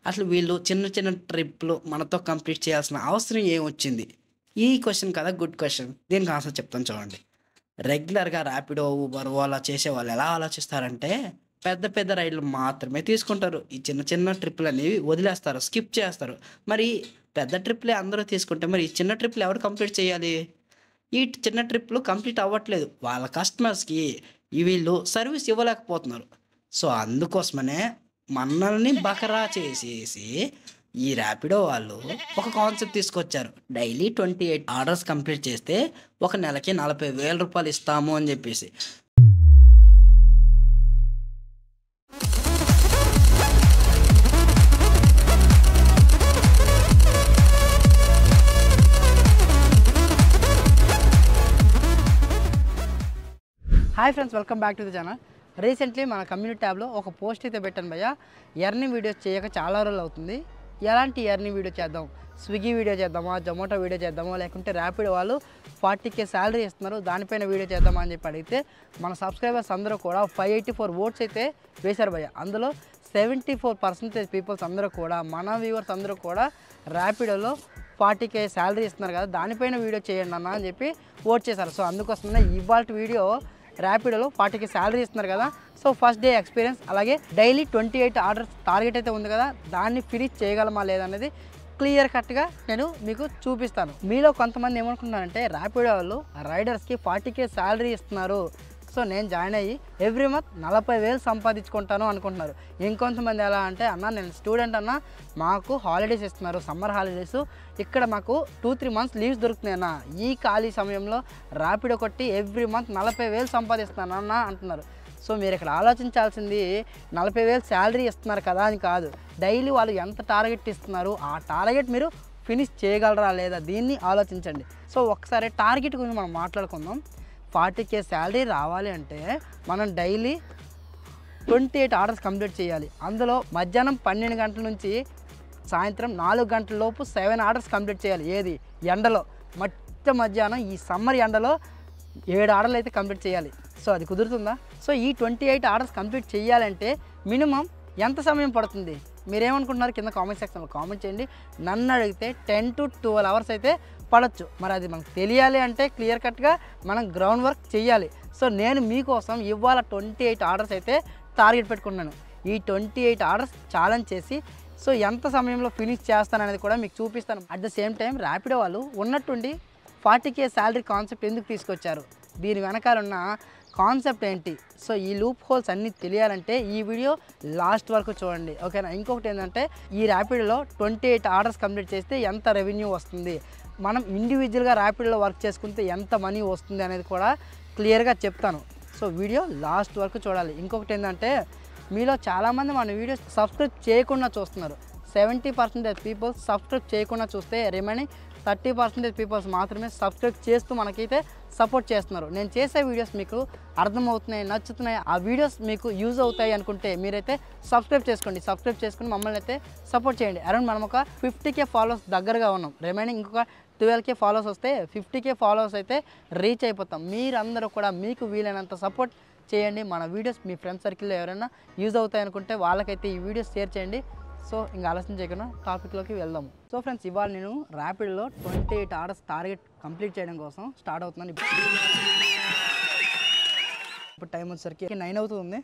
అసలు వీళ్ళు చిన్న చిన్న ట్రిప్‌లు మనతో కంప్లీట్ చేయాల్సిన అవసరం ఏమొచ్చింది? ఈ క్వెషన్ కదా గుడ్ క్వెషన్. దీనికి ఆన్సర్ చెప్తాను చూడండి. రెగ్యులర్‌గా ర్యాపిడో, ఊబర్, ఓలా చేసేవాళ్ళు ఎలా ఆలోచిస్తారంటే, పెద్ద పెద్ద రైడ్‌లు మాత్రమే తీసుకుంటారు. ఈ చిన్న చిన్న ట్రిప్పులనేవి వదిలేస్తారు. స్కిప్ చేస్తారు. మరి పెద్ద ట్రిప్పులే అందరూ తీసుకుంటే, మరి ఈ చిన్న ట్రిప్పులు ఎవరు కంప్లీట్ చేయాలి? ఈ చిన్న ట్రిప్పులు కంప్లీట్ అవ్వట్లేదు. వాళ్ళ కస్టమర్స్‌కి వీళ్ళు సర్వీస్ ఇవ్వలేకపోతున్నారు. సో, అందుకోసమనే మనల్ని బకరా చేసేసి ఈ ర్యాపిడో వాళ్ళు ఒక కాన్సెప్ట్ తీసుకొచ్చారు. డైలీ 28 ఆర్డర్స్ కంప్లీట్ చేస్తే ఒక నెలకి రూ. 40,000 ఇస్తాము అని జెప్పేసి. Hi friends, welcome back to the channel. Recently మన కమ్యూనిటీ ట్యాబ్లో ఒక పోస్ట్ అయితే పెట్టాను భయ్య. ఎర్నింగ్ వీడియోస్ చేయక చాలా రోజులు అవుతుంది. ఎలాంటి ఎర్నింగ్ వీడియో చేద్దాం? స్విగ్గీ వీడియో చేద్దామా, జొమాటో వీడియో చేద్దామా, లేకుంటే ర్యాపిడ్ వాళ్ళు 40K శాలరీ ఇస్తున్నారు దానిపైన వీడియో చేద్దామా అని చెప్పి అడిగితే మన సబ్స్క్రైబర్స్ అందరూ కూడా 584 ఓట్స్ అయితే వేశారు భయ్య. అందులో 74% పీపుల్స్ అందరూ కూడా, మన వ్యూవర్స్ అందరూ కూడా ర్యాపిడోలో 40K శాలరీ ఇస్తున్నారు కదా దానిపైన వీడియో చేయండి అన్న అని చెప్పి ఓట్ చేశారు. సో అందుకోసమే ఇవాల్టి వీడియో ర్యాపిడోలో 40K శాలరీ ఇస్తున్నారు కదా, సో ఫస్ట్ డే ఎక్స్పీరియన్స్, అలాగే డైలీ 28 ఆర్డర్స్ టార్గెట్ అయితే ఉంది కదా దాన్ని ఫినిష్ చేయగలమా లేదనేది క్లియర్ కట్గా నేను మీకు చూపిస్తాను. మీలో కొంతమంది ఏమనుకుంటున్నారంటే ర్యాపిడో వాళ్ళు రైడర్స్కి 40K శాలరీ ఇస్తున్నారు, సో నేను జాయిన్ అయ్యి ఎవ్రీ మంత్ 40,000 సంపాదించుకుంటాను అనుకుంటున్నారు. ఇంకొంతమంది ఎలా అంటే, అన్న నేను స్టూడెంట్ అన్న, మాకు హాలిడేస్ ఇస్తున్నారు, సమ్మర్ హాలిడేస్, ఇక్కడ మాకు 2-3 మంత్స్ లీవ్స్ దొరుకుతున్నాయి అన్న, ఈ ఖాళీ సమయంలో ర్యాపిడో కొట్టి ఎవ్రీ మంత్ 40,000 సంపాదిస్తున్నాను అన్న అంటున్నారు. సో మీరు ఇక్కడ ఆలోచించాల్సింది 40,000 శాలరీ ఇస్తున్నారు కదా అని కాదు, డైలీ వాళ్ళు ఎంత టార్గెట్ ఇస్తున్నారు, ఆ టార్గెట్ మీరు ఫినిష్ చేయగలరా లేదా దీన్ని ఆలోచించండి. సో ఒకసారి టార్గెట్ గురించి మనం మాట్లాడుకుందాం. 40K శాలరీ రావాలి అంటే మనం డైలీ 28 ఆర్డర్స్ కంప్లీట్ చేయాలి. అందులో మధ్యాహ్నం 12 గంటల నుంచి సాయంత్రం 4 గంటల లోపు 7 ఆర్డర్స్ కంప్లీట్ చేయాలి. ఏది ఎండలో, మధ్యాహ్నం ఈ సమ్మర్ ఎండలో 7 ఆర్డర్లు అయితే కంప్లీట్ చేయాలి. సో అది కుదురుతుందా? సో ఈ 28 ఆర్డర్స్ కంప్లీట్ చేయాలంటే మినిమం ఎంత సమయం పడుతుంది? మీరేమనుకుంటున్నారు కింద కామెంట్ సెక్షన్లో కామెంట్ చేయండి. నన్ను అడిగితే 10 to 12 అవర్స్ అయితే పడవచ్చు. మరి అది మనకు తెలియాలి అంటే క్లియర్ కట్గా మనం గ్రౌండ్ వర్క్ చేయాలి. సో నేను మీకోసం ఇవాళ 28 ఆర్డర్స్ అయితే టార్గెట్ పెట్టుకున్నాను. ఈ 28 ఆర్డర్స్ ఛాలెంజ్ చేసి సో ఎంత సమయంలో ఫినిష్ చేస్తాననేది కూడా మీకు చూపిస్తాను. At the same time Rapido వాళ్ళు ఉన్నట్టుండి 40K శాలరీ కాన్సెప్ట్ ఎందుకు తీసుకొచ్చారు, దీని వెనకాల ఉన్న కాన్సెప్ట్ ఏంటి, సో ఈ లూప్ హోల్స్ అన్నీ తెలియాలంటే ఈ వీడియో లాస్ట్ వరకు చూడండి, ఓకేనా? ఇంకొకటి ఏంటంటే ఈ ర్యాపిడోలో 28 ఆర్డర్స్ కంప్లీట్ చేస్తే ఎంత రెవెన్యూ వస్తుంది, మనం ఇండివిజువల్గా ర్యాపిడోలో వర్క్ చేసుకుంటే ఎంత మనీ వస్తుంది అనేది కూడా క్లియర్గా చెప్తాను. సో వీడియో లాస్ట్ వరకు చూడాలి. ఇంకొకటి ఏంటంటే మీలో చాలామంది మన వీడియోస్ సబ్స్క్రైబ్ చేయకుండా చూస్తున్నారు. 70% పీపుల్స్ సబ్స్క్రైబ్ చేయకుండా చూస్తే రిమైనింగ్ 30% పీపుల్స్ మాత్రమే సబ్స్క్రైబ్ చేస్తూ మనకైతే సపోర్ట్ చేస్తున్నారు. నేను చేసే వీడియోస్ మీకు అర్థమవుతున్నాయి, నచ్చుతున్నాయి, ఆ వీడియోస్ మీకు యూజ్ అవుతాయి అనుకుంటే మీరైతే సబ్స్క్రైబ్ చేసుకోండి. సబ్స్క్రైబ్ చేసుకుని మమ్మల్ని అయితే సపోర్ట్ చేయండి. అరౌండ్ మనం ఒక 50K ఫాలోవర్స్ దగ్గరగా ఉన్నాం. రిమైనింగ్ ఇంకొక 12K ఫాలోవర్స్ వస్తే 50K ఫాలోవర్స్ అయితే రీచ్ అయిపోతాం. మీరందరూ కూడా మీకు వీలైనంత సపోర్ట్ చేయండి. మన వీడియోస్ మీ ఫ్రెండ్ సర్కిల్లో ఎవరైనా యూజ్ అవుతాయి అనుకుంటే వాళ్ళకైతే ఈ వీడియోస్ షేర్ చేయండి. సో ఇంకా ఆలస్యం చేయకుండా టాపిక్లోకి వెళ్దాము. సో ఫ్రెండ్స్, ఇవాళ నేను ర్యాపిడ్లో 28 ఆర్డర్స్ టార్గెట్ కంప్లీట్ చేయడం కోసం స్టార్ట్ అవుతున్నాను. ఇప్పుడు టైం వచ్చేసరికి 9 అవుతుంది.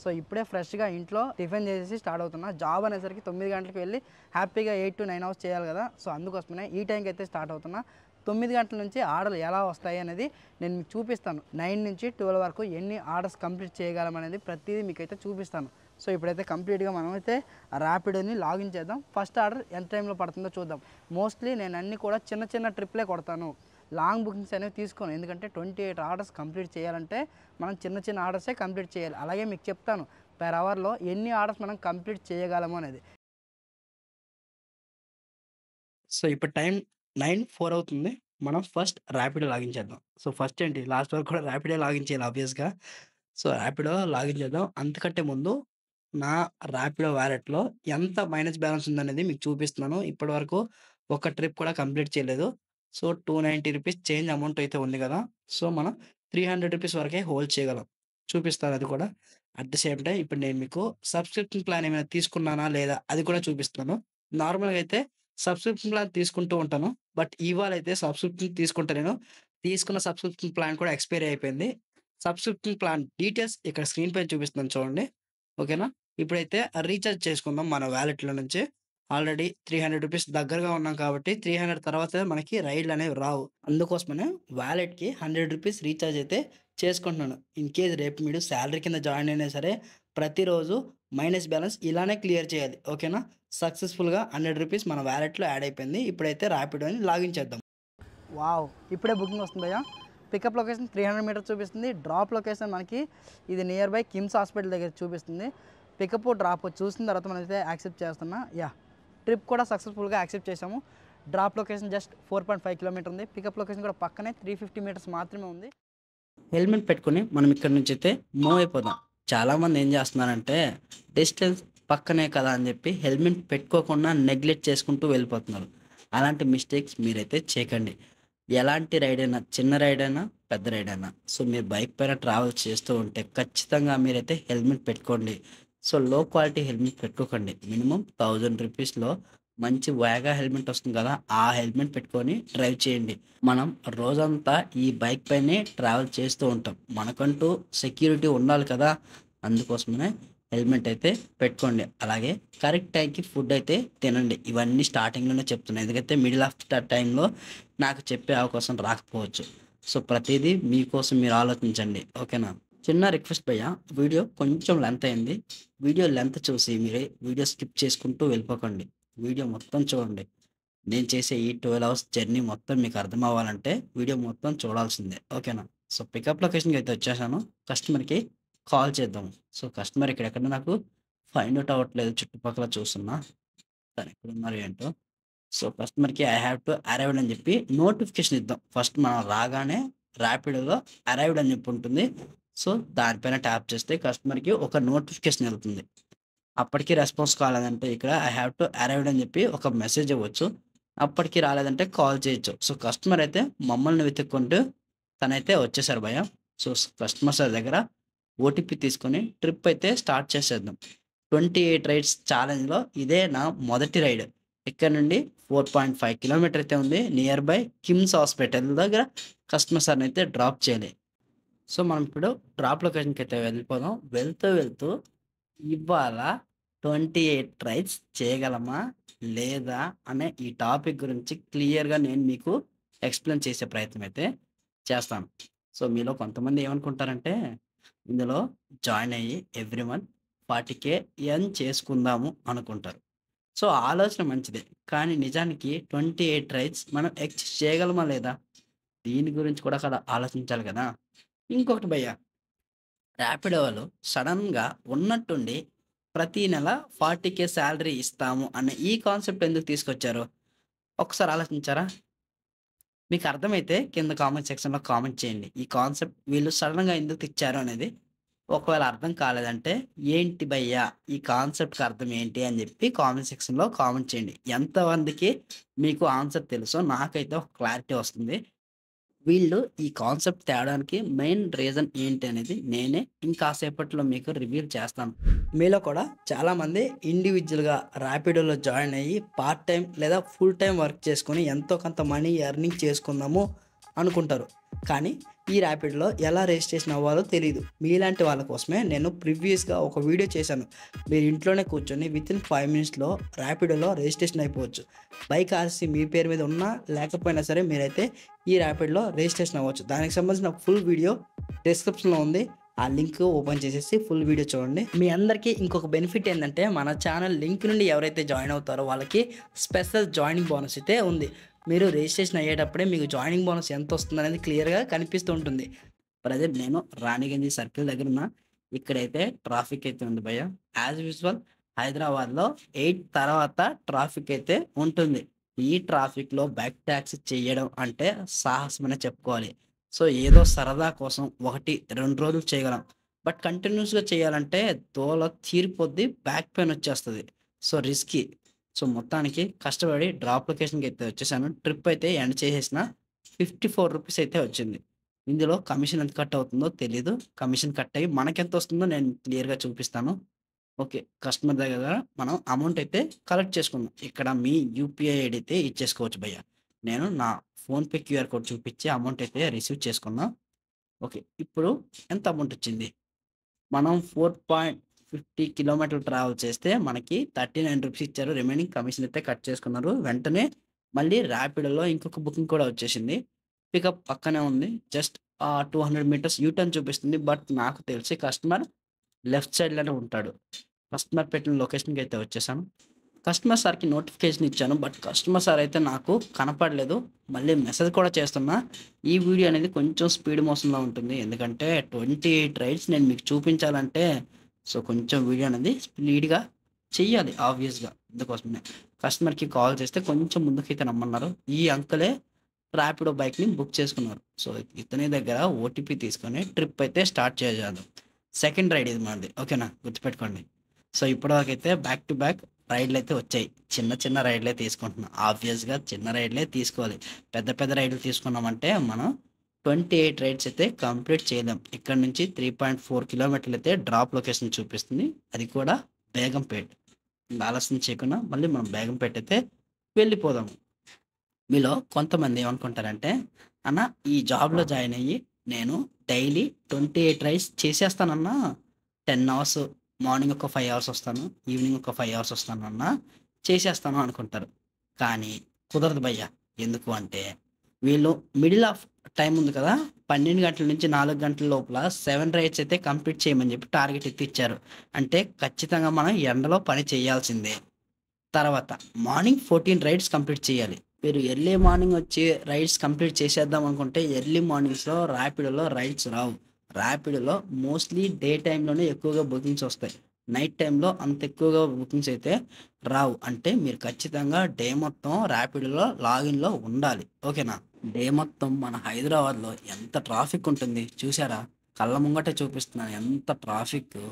సో ఇప్పుడే ఫ్రెష్గా ఇంట్లో టిఫిన్ చేసేసి స్టార్ట్ అవుతున్నా. జాబ్ అనేసరికి 9 గంటలకు వెళ్ళి హ్యాపీగా 8 to 9 అవర్స్ చేయాలి కదా, సో అందుకోసమే ఈ టైంకి అయితే స్టార్ట్ అవుతున్నా. 9 గంటల నుంచి ఆర్డర్లు ఎలా వస్తాయి అనేది నేను మీకు చూపిస్తాను. 9 నుంచి 12 వరకు ఎన్ని ఆర్డర్స్ కంప్లీట్ చేయగలం అనేది ప్రతిదీ మీకైతే చూపిస్తాను. సో ఇప్పుడైతే కంప్లీట్గా మనమైతే ర్యాపిడోని లాగిన్ చేద్దాం. ఫస్ట్ ఆర్డర్ ఎంత టైంలో పడుతుందో చూద్దాం. మోస్ట్లీ నేను అన్నీ కూడా చిన్న చిన్న ట్రిప్లే కొడతాను, లాంగ్ బుకింగ్స్ అనేవి తీసుకోను. ఎందుకంటే 28 ఆర్డర్స్ కంప్లీట్ చేయాలంటే మనం చిన్న చిన్న ఆర్డర్సే కంప్లీట్ చేయాలి. అలాగే మీకు చెప్తాను పర్ అవర్లో ఎన్ని ఆర్డర్స్ మనం కంప్లీట్ చేయగలము అనేది. సో ఇప్పుడు టైం 9:04 అవుతుంది. మనం ఫస్ట్ ర్యాపిడో లాగిన్ చేద్దాం. సో ఫస్ట్ ఏంటి లాస్ట్ వరకు కూడా ర్యాపిడో లాగిన్ చేయాలి ఆబ్వియస్‌గా. సో ర్యాపిడో లాగిన్ చేద్దాం. అంతకంటే ముందు నా ర్యాపిడో వాలెట్‌లో ఎంత మైనస్ బ్యాలెన్స్ ఉందనేది మీకు చూపిస్తున్నాను. ఇప్పటివరకు ఒక్క ట్రిప్ కూడా కంప్లీట్ చేయలేదు. సో రూ. 290 చేంజ్ అమౌంట్ అయితే ఉంది కదా, సో మనం రూ. 300 వరకే హోల్డ్ చేయగలం. చూపిస్తాను అది కూడా. అట్ ద సేమ్ టైమ్ ఇప్పుడు నేను మీకు సబ్స్క్రిప్షన్ ప్లాన్ ఏమైనా తీసుకున్నానా లేదా అది కూడా చూపిస్తాను. నార్మల్‌గా అయితే సబ్స్క్రిప్షన్ ప్లాన్ తీసుకుంటూ ఉంటాను. బట్ ఇవాళైతే సబ్స్క్రిప్షన్ తీసుకుంటలేను. తీసుకున్న సబ్స్క్రిప్షన్ ప్లాన్ కూడా ఎక్స్‌పైరీ అయిపోయింది. సబ్స్క్రిప్షన్ ప్లాన్ డీటెయిల్స్ ఇక్కడ స్క్రీన్ పైన చూపిస్తున్నాను చూడండి. ఓకేనా? ఇప్పుడైతే రీచార్జ్ చేసుకుందాం మన వాలెట్‌లో నుంచి. ఆల్రెడీ రూ. 300 దగ్గరగా ఉన్నాం కాబట్టి 300 తర్వాత మనకి రైడ్‌లనేవి రావు. అందుకోసమనే వాలెట్‌కి రూ. 100 రీచార్జ్ అయితే చేసుకుంటున్నాను. ఇన్ కేస్ రేపు మీరు సాలరీ కింద జాయిన్ అయినా సరే ప్రతిరోజు మైనస్ బ్యాలెన్స్ ఇలానే క్లియర్ చేయాలి. ఓకేనా? సక్సెస్‌ఫుల్‌గా రూ. 100 మన వాలెట్‌లో యాడ్ అయిపోయింది. ఇప్పుడైతే ర్యాపిడోని లాగిన్ చేద్దాం. వావ్! ఇప్పుడే బుకింగ్ వస్తుంది భయ్యా. పికప్ లొకేషన్ 300 మీటర్స్ చూపిస్తుంది. డ్రాప్ లొకేషన్ మనకి ఇది నియర్ బై కిమ్స్ హాస్పిటల్ దగ్గర చూపిస్తుంది. పికప్, డ్రాప్ చూసిన తర్వాత మనమైతే యాక్సెప్ట్ చేస్తున్నా. ట్రిప్ కూడా సక్సెస్ఫుల్గా యాక్సెప్ట్ చేసాము. డ్రాప్ లొకేషన్ జస్ట్ 4.5 కిలోమీటర్ ఉంది. పికప్ లొకేషన్ కూడా పక్కనే 350 మీటర్స్ మాత్రమే ఉంది. హెల్మెట్ పెట్టుకొని మనం ఇక్కడి నుంచి అయితే మూవ్ అయిపోదాం. చాలామంది ఏం చేస్తున్నారంటే డిస్టెన్స్ పక్కనే కదా అని చెప్పి హెల్మెట్ పెట్టుకోకుండా నెగ్లెక్ట్ చేసుకుంటూ వెళ్ళిపోతున్నారు. అలాంటి మిస్టేక్స్ మీరైతే చేయకండి. ఎలాంటి రైడ్ అయినా చిన్న రైడ్ అయినా పెద్ద రైడ్ అయినా సో మీరు బైక్ పైన ట్రావెల్ చేస్తూ ఉంటే ఖచ్చితంగా మీరైతే హెల్మెట్ పెట్టుకోండి. సో లో క్వాలిటీ హెల్మెట్ పెట్టుకోకండి. మినిమం రూ. 1000లో మంచి వేగా హెల్మెట్ వస్తుంది కదా ఆ హెల్మెట్ పెట్టుకొని డ్రైవ్ చేయండి. మనం రోజంతా ఈ బైక్ పైనే ట్రావెల్ చేస్తూ ఉంటాం. మనకంటూ సెక్యూరిటీ ఉండాలి కదా! అందుకోసమనే హెల్మెట్ అయితే పెట్టుకోండి. అలాగే కరెక్ట్ టైంకి ఫుడ్ అయితే తినండి. ఇవన్నీ స్టార్టింగ్‌లోనే చెప్తున్నా. ఎందుకంటే మిడిల్ ఆఫ్ ద టైంలో నాకు చెప్పే అవకాశం రాకపోవచ్చు. సో ప్రతీదీ మీకోసం మీరు ఆలోచించండి. ఓకేనా? చిన్న రిక్వెస్ట్ భయ్యా వీడియో కొంచెం లెంత్ అయింది. వీడియో లెంత్ చూసి మీరే వీడియో స్కిప్ చేసుకుంటూ వెళ్ళిపోకండి. వీడియో మొత్తం చూడండి. నేను చేసే ఈ 12 అవర్స్ జర్నీ మొత్తం మీకు అర్థం అవ్వాలంటే వీడియో మొత్తం చూడాల్సిందే. ఓకేనా? సో పికప్ లొకేషన్‌కి అయితే వచ్చేసాను. కస్టమర్‌కి కాల్ చేద్దాం. సో కస్టమర్ ఇక్కడెక్కడ నాకు ఫైండ్ ఔట్ అవ్వట్లేదు. చుట్టుపక్కల చూస్తున్నా. తను ఎక్కడున్నారో ఏంటో. సో కస్టమర్‌కి ఐ హావ్ టు అరైవ్డ్ అని చెప్పి నోటిఫికేషన్ ఇద్దాం. ఫస్ట్ మనం రాగానే ర్యాపిడోలో అరైవ్డ్ అని చెప్పి ఉంటుంది. సో దానిపైన ట్యాప్ చేస్తే కస్టమర్‌కి ఒక నోటిఫికేషన్ వెళ్తుంది. అప్పటికి రెస్పాన్స్ కాలేదంటే ఇక్కడ ఐ హావ్ టు అరైవ్డ్ అని చెప్పి ఒక మెసేజ్ ఇవ్వచ్చు. అప్పటికి రాలేదంటే కాల్ చేయొచ్చు. సో కస్టమర్ అయితే మమ్మల్ని వెతుక్కుంటూ తనైతే వచ్చేసారు భయ్యా. సో కస్టమర్ సార్ దగ్గర ఓటీపీ తీసుకొని ట్రిప్ అయితే స్టార్ట్ చేసేద్దాం. 28 రైడ్స్ ఛాలెంజ్‌లో ఇదే నా మొదటి రైడ్. ఇక్కడ నుండి 4.5 కిలోమీటర్ అయితే ఉంది. నియర్ బై కిమ్స్ హాస్పిటల్ దగ్గర కస్టమర్ సార్‌ని అయితే డ్రాప్ చేయాలి. సో మనం ఇప్పుడు డ్రాప్ లొకేషన్‌కి అయితే వెళ్ళిపోదాం. వెళ్తూ వెళ్తూ ఇవాళ 28 రైడ్స్ చేయగలమా? లేదా? అనే ఈ టాపిక్ గురించి క్లియర్‌గా నేను మీకు ఎక్స్‌ప్లెయిన్ చేసే ప్రయత్నం అయితే చేస్తాను. సో మీలో కొంతమంది ఏమనుకుంటారంటే ఇందులో జాయిన్ అయ్యి ఎవ్రీ మంత్ 40,000 ఎర్న్ చేసుకుందాము అనుకుంటారు. సో ఆలోచన మంచిదే. కానీ నిజానికి 28 రైడ్స్ మనం ఎక్సీడ్ చేయగలమా లేదా? దీని గురించి కూడా కదా ఆలోచించాలి కదా! ఇంకొకటి భయ్యా ర్యాపిడో వాళ్ళు సడెన్‌గా ఉన్నట్టుండి ప్రతి నెల 40,000 సాలరీ ఇస్తాము అనే ఈ కాన్సెప్ట్ ఎందుకు తీసుకొచ్చారు? ఒక్కసారి ఆలోచించారా? మీకు అర్థమైతే కింద కామెంట్ సెక్షన్‌లో కామెంట్ చేయండి. ఈ కాన్సెప్ట్ వీళ్ళు సడెన్‌గా ఎందుకు తెచ్చారు అనేది. ఒకవేళ అర్థం కాలేదంటే, "ఏంటి భయ్యా! ఈ కాన్సెప్ట్‌కి అర్థం ఏంటి?" అని చెప్పి కామెంట్ సెక్షన్‌లో కామెంట్ చేయండి. ఎంతమందికి మీకు ఆన్సర్ తెలుసో నాకైతే ఒక క్లారిటీ వస్తుంది. వీళ్ళు ఈ కాన్సెప్ట్ తేవడానికి మెయిన్ రీజన్ ఏంటి అనేది నేనే ఇంకాసేపట్లో మీకు రివీల్ చేస్తాను. మీలో కూడా చాలామంది ఇండివిడ్యువల్‌గా ర్యాపిడోలో జాయిన్ అయ్యి పార్ట్ టైమ్ లేదా ఫుల్ టైమ్ వర్క్ చేసుకొని ఎంతో కొంత మనీ ఎర్నింగ్ చేసుకుందాము అనుకుంటారు. కానీ ఈ ర్యాపిడోలో ఎలా రిజిస్ట్రేషన్ అవ్వాలో తెలీదు. మీలాంటి వాళ్ళ కోసమే నేను ప్రీవియస్‌గా ఒక వీడియో చేశాను. మీరు ఇంట్లోనే కూర్చొని వితిన్ 5 మినిట్స్‌లో ర్యాపిడోలో రిజిస్ట్రేషన్ అయిపోవచ్చు. బైక్ ఆర్‌సీ మీ పేరు మీద ఉన్నా లేకపోయినా సరే మీరైతే ఈ ర్యాపిడ్‌లో రిజిస్ట్రేషన్ అవ్వచ్చు. దానికి సంబంధించిన ఫుల్ వీడియో డిస్క్రిప్షన్‌లో ఉంది. ఆ లింక్ ఓపెన్ చేసేసి ఫుల్ వీడియో చూడండి. మీ అందరికీ ఇంకొక బెనిఫిట్ ఏందంటే మన ఛానల్ లింక్ నుండి ఎవరైతే జాయిన్ అవుతారో వాళ్ళకి స్పెషల్ జాయినింగ్ బోనస్ అయితే ఉంది. మీరు రిజిస్ట్రేషన్ అయ్యేటప్పుడే మీకు జాయినింగ్ బోనస్ ఎంత వస్తుందనేది క్లియర్‌గా కనిపిస్తూ ఉంటుంది. ప్రెజెంట్ నేను రాణిగంజ్ సర్కిల్ దగ్గర ఉన్నా. ఇక్కడైతే ట్రాఫిక్ అయితే ఉంది భయ్యా. యాజ్ యూజువల్ హైదరాబాద్‌లో 8 తర్వాత ట్రాఫిక్ అయితే ఉంటుంది. ఈ ట్రాఫిక్‌లో బైక్ టాక్సీ చేయడం అంటే సాహసమనే చెప్పుకోవాలి. సో ఏదో సరదా కోసం 1, 2 రోజులు చేయగలం. బట్ కంటిన్యూయస్‌గా చేయాలంటే దోల తీరిపోద్ది. బ్యాక్ పెయిన్ వచ్చేస్తది. So risky. సో మొత్తానికి కష్టపడి డ్రాప్ లొకేషన్‌కి అయితే వచ్చేసాను. ట్రిప్ అయితే ఎండ్ చేసేసిన. రూ. 54 అయితే వచ్చింది. ఇందులో కమిషన్ ఎంత కట్ అవుతుందో తెలీదు. కమిషన్ కట్ అయ్యి మనకెంత వస్తుందో నేను క్లియర్‌గా చూపిస్తాను. ఓకే. కస్టమర్ దగ్గర మనం అమౌంట్ అయితే కలెక్ట్ చేసుకుందాం. ఇక్కడ మీ యూపీఐ ఐడీ అయితే ఇచ్చేసుకోవచ్చు భయ్యా. నేను నా ఫోన్‌పే క్యూఆర్ కోడ్ చూపించి అమౌంట్ అయితే రిసీవ్ చేసుకున్నా. ఓకే. ఇప్పుడు ఎంత అమౌంట్ వచ్చింది? మనం 4.50 కిలోమీటర్లు ట్రావెల్ చేస్తే మనకి రూ. 39 ఇచ్చారు. రిమైనింగ్ కమిషన్ అయితే కట్ చేసుకున్నారు. వెంటనే మళ్ళీ ర్యాపిడోలో ఇంకొక బుకింగ్ కూడా వచ్చేసింది. పికప్ పక్కనే ఉంది. జస్ట్ 200 మీటర్స్ యూ టర్న్ చూపిస్తుంది. బట్ నాకు తెలిసి కస్టమర్ లెఫ్ట్ సైడ్‌లోనే ఉంటాడు. కస్టమర్ పెట్టిన లొకేషన్‌కి అయితే వచ్చేసాను. కస్టమర్ సార్‌కి నోటిఫికేషన్ ఇచ్చాను. బట్ కస్టమర్ సార్ అయితే నాకు కనపడలేదు. మళ్ళీ మెసేజ్ కూడా చేస్తున్నా. ఈ వీడియో అనేది కొంచెం స్పీడ్ మోషన్‌లో ఉంటుంది. ఎందుకంటే 28 రైడ్స్ నేను మీకు చూపించాలంటే కొంచెం వీడియో అనేది స్పీడ్‌గా చెయ్యాలి ఆబ్వియస్‌గా. అందుకోసమే కస్టమర్‌కి కాల్ చేస్తే కొంచెం ముందుకైతే రమ్మన్నారు. ఈ అంకులే ర్యాపిడో బైక్‌ని బుక్ చేసుకున్నారు. ఇతని దగ్గర ఓటీపీ తీసుకొని ట్రిప్ అయితే స్టార్ట్ చేసేద్దాం. సెకండ్ రైడ్ ఇది మనది. ఓకేనా? గుర్తుపెట్టుకోండి. ఇప్పటివరకైతే బ్యాక్ టు బ్యాక్ రైడ్‌లయితే వచ్చాయి. చిన్న రైడ్‌లే తీసుకుంటున్నా. ఆబ్వియస్‌గా చిన్న రైడ్‌లే తీసుకోవాలి. పెద్ద రైడ్‌లు తీసుకున్నామంటే మనం 28 రైడ్స్ అయితే కంప్లీట్ చేయలేం. ఇక్కడ నుంచి 3.4 కిలోమీటర్లు అయితే డ్రాప్ లొకేషన్ చూపిస్తుంది. అది కూడా బేగంపేట్. ఇంక ఆలస్యం చేయకుండా మళ్ళీ మనం బేగంపేట్ అయితే వెళ్ళిపోదాము. మీలో కొంతమంది ఏమనుకుంటారంటే, అన్న ఈ జాబ్‌లో జాయిన్ అయ్యి నేను డైలీ 28 రైడ్స్ చేసేస్తానన్నా. 10 అవర్స్ మార్నింగ్ ఒక 5 అవర్స్ వస్తాను. ఈవినింగ్ ఒక 5 అవర్స్ వస్తానన్నా చేసేస్తాను అనుకుంటారు. కానీ కుదరదు భయ్యా. ఎందుకు అంటే వీళ్ళు మిడిల్ ఆఫ్ టైమ్ ఉంది కదా! 12 గంటల నుంచి 4 గంటల లోపల 7 రైడ్స్ అయితే కంప్లీట్ చేయమని చెప్పి టార్గెట్ అయితే ఇచ్చారు. అంటే ఖచ్చితంగా మనం ఎండలో పని చేయాల్సిందే. తర్వాత మార్నింగ్ 14 రైడ్స్ కంప్లీట్ చేయాలి. మీరు ఎర్లీ మార్నింగ్ వచ్చి రైడ్స్ కంప్లీట్ చేసేద్దాం అనుకుంటే ఎర్లీ మార్నింగ్స్‌లో ర్యాపిడోలో రైడ్స్ రావు. ర్యాపిడోలో మోస్ట్‌లీ డే టైమ్‌లోనే ఎక్కువగా బుకింగ్స్ వస్తాయి. నైట్ టైమ్‌లో అంత ఎక్కువగా బుకింగ్స్ అయితే రావు. అంటే మీరు ఖచ్చితంగా డే మొత్తం ర్యాపిడోలో లాగిన్‌లో ఉండాలి. ఓకేనా? డే మొత్తం మన హైదరాబాద్‌లో ఎంత ట్రాఫిక్ ఉంటుంది చూసారా? కళ్ళ ముంగటే చూపిస్తున్నాను ఎంత ట్రాఫిక్కు.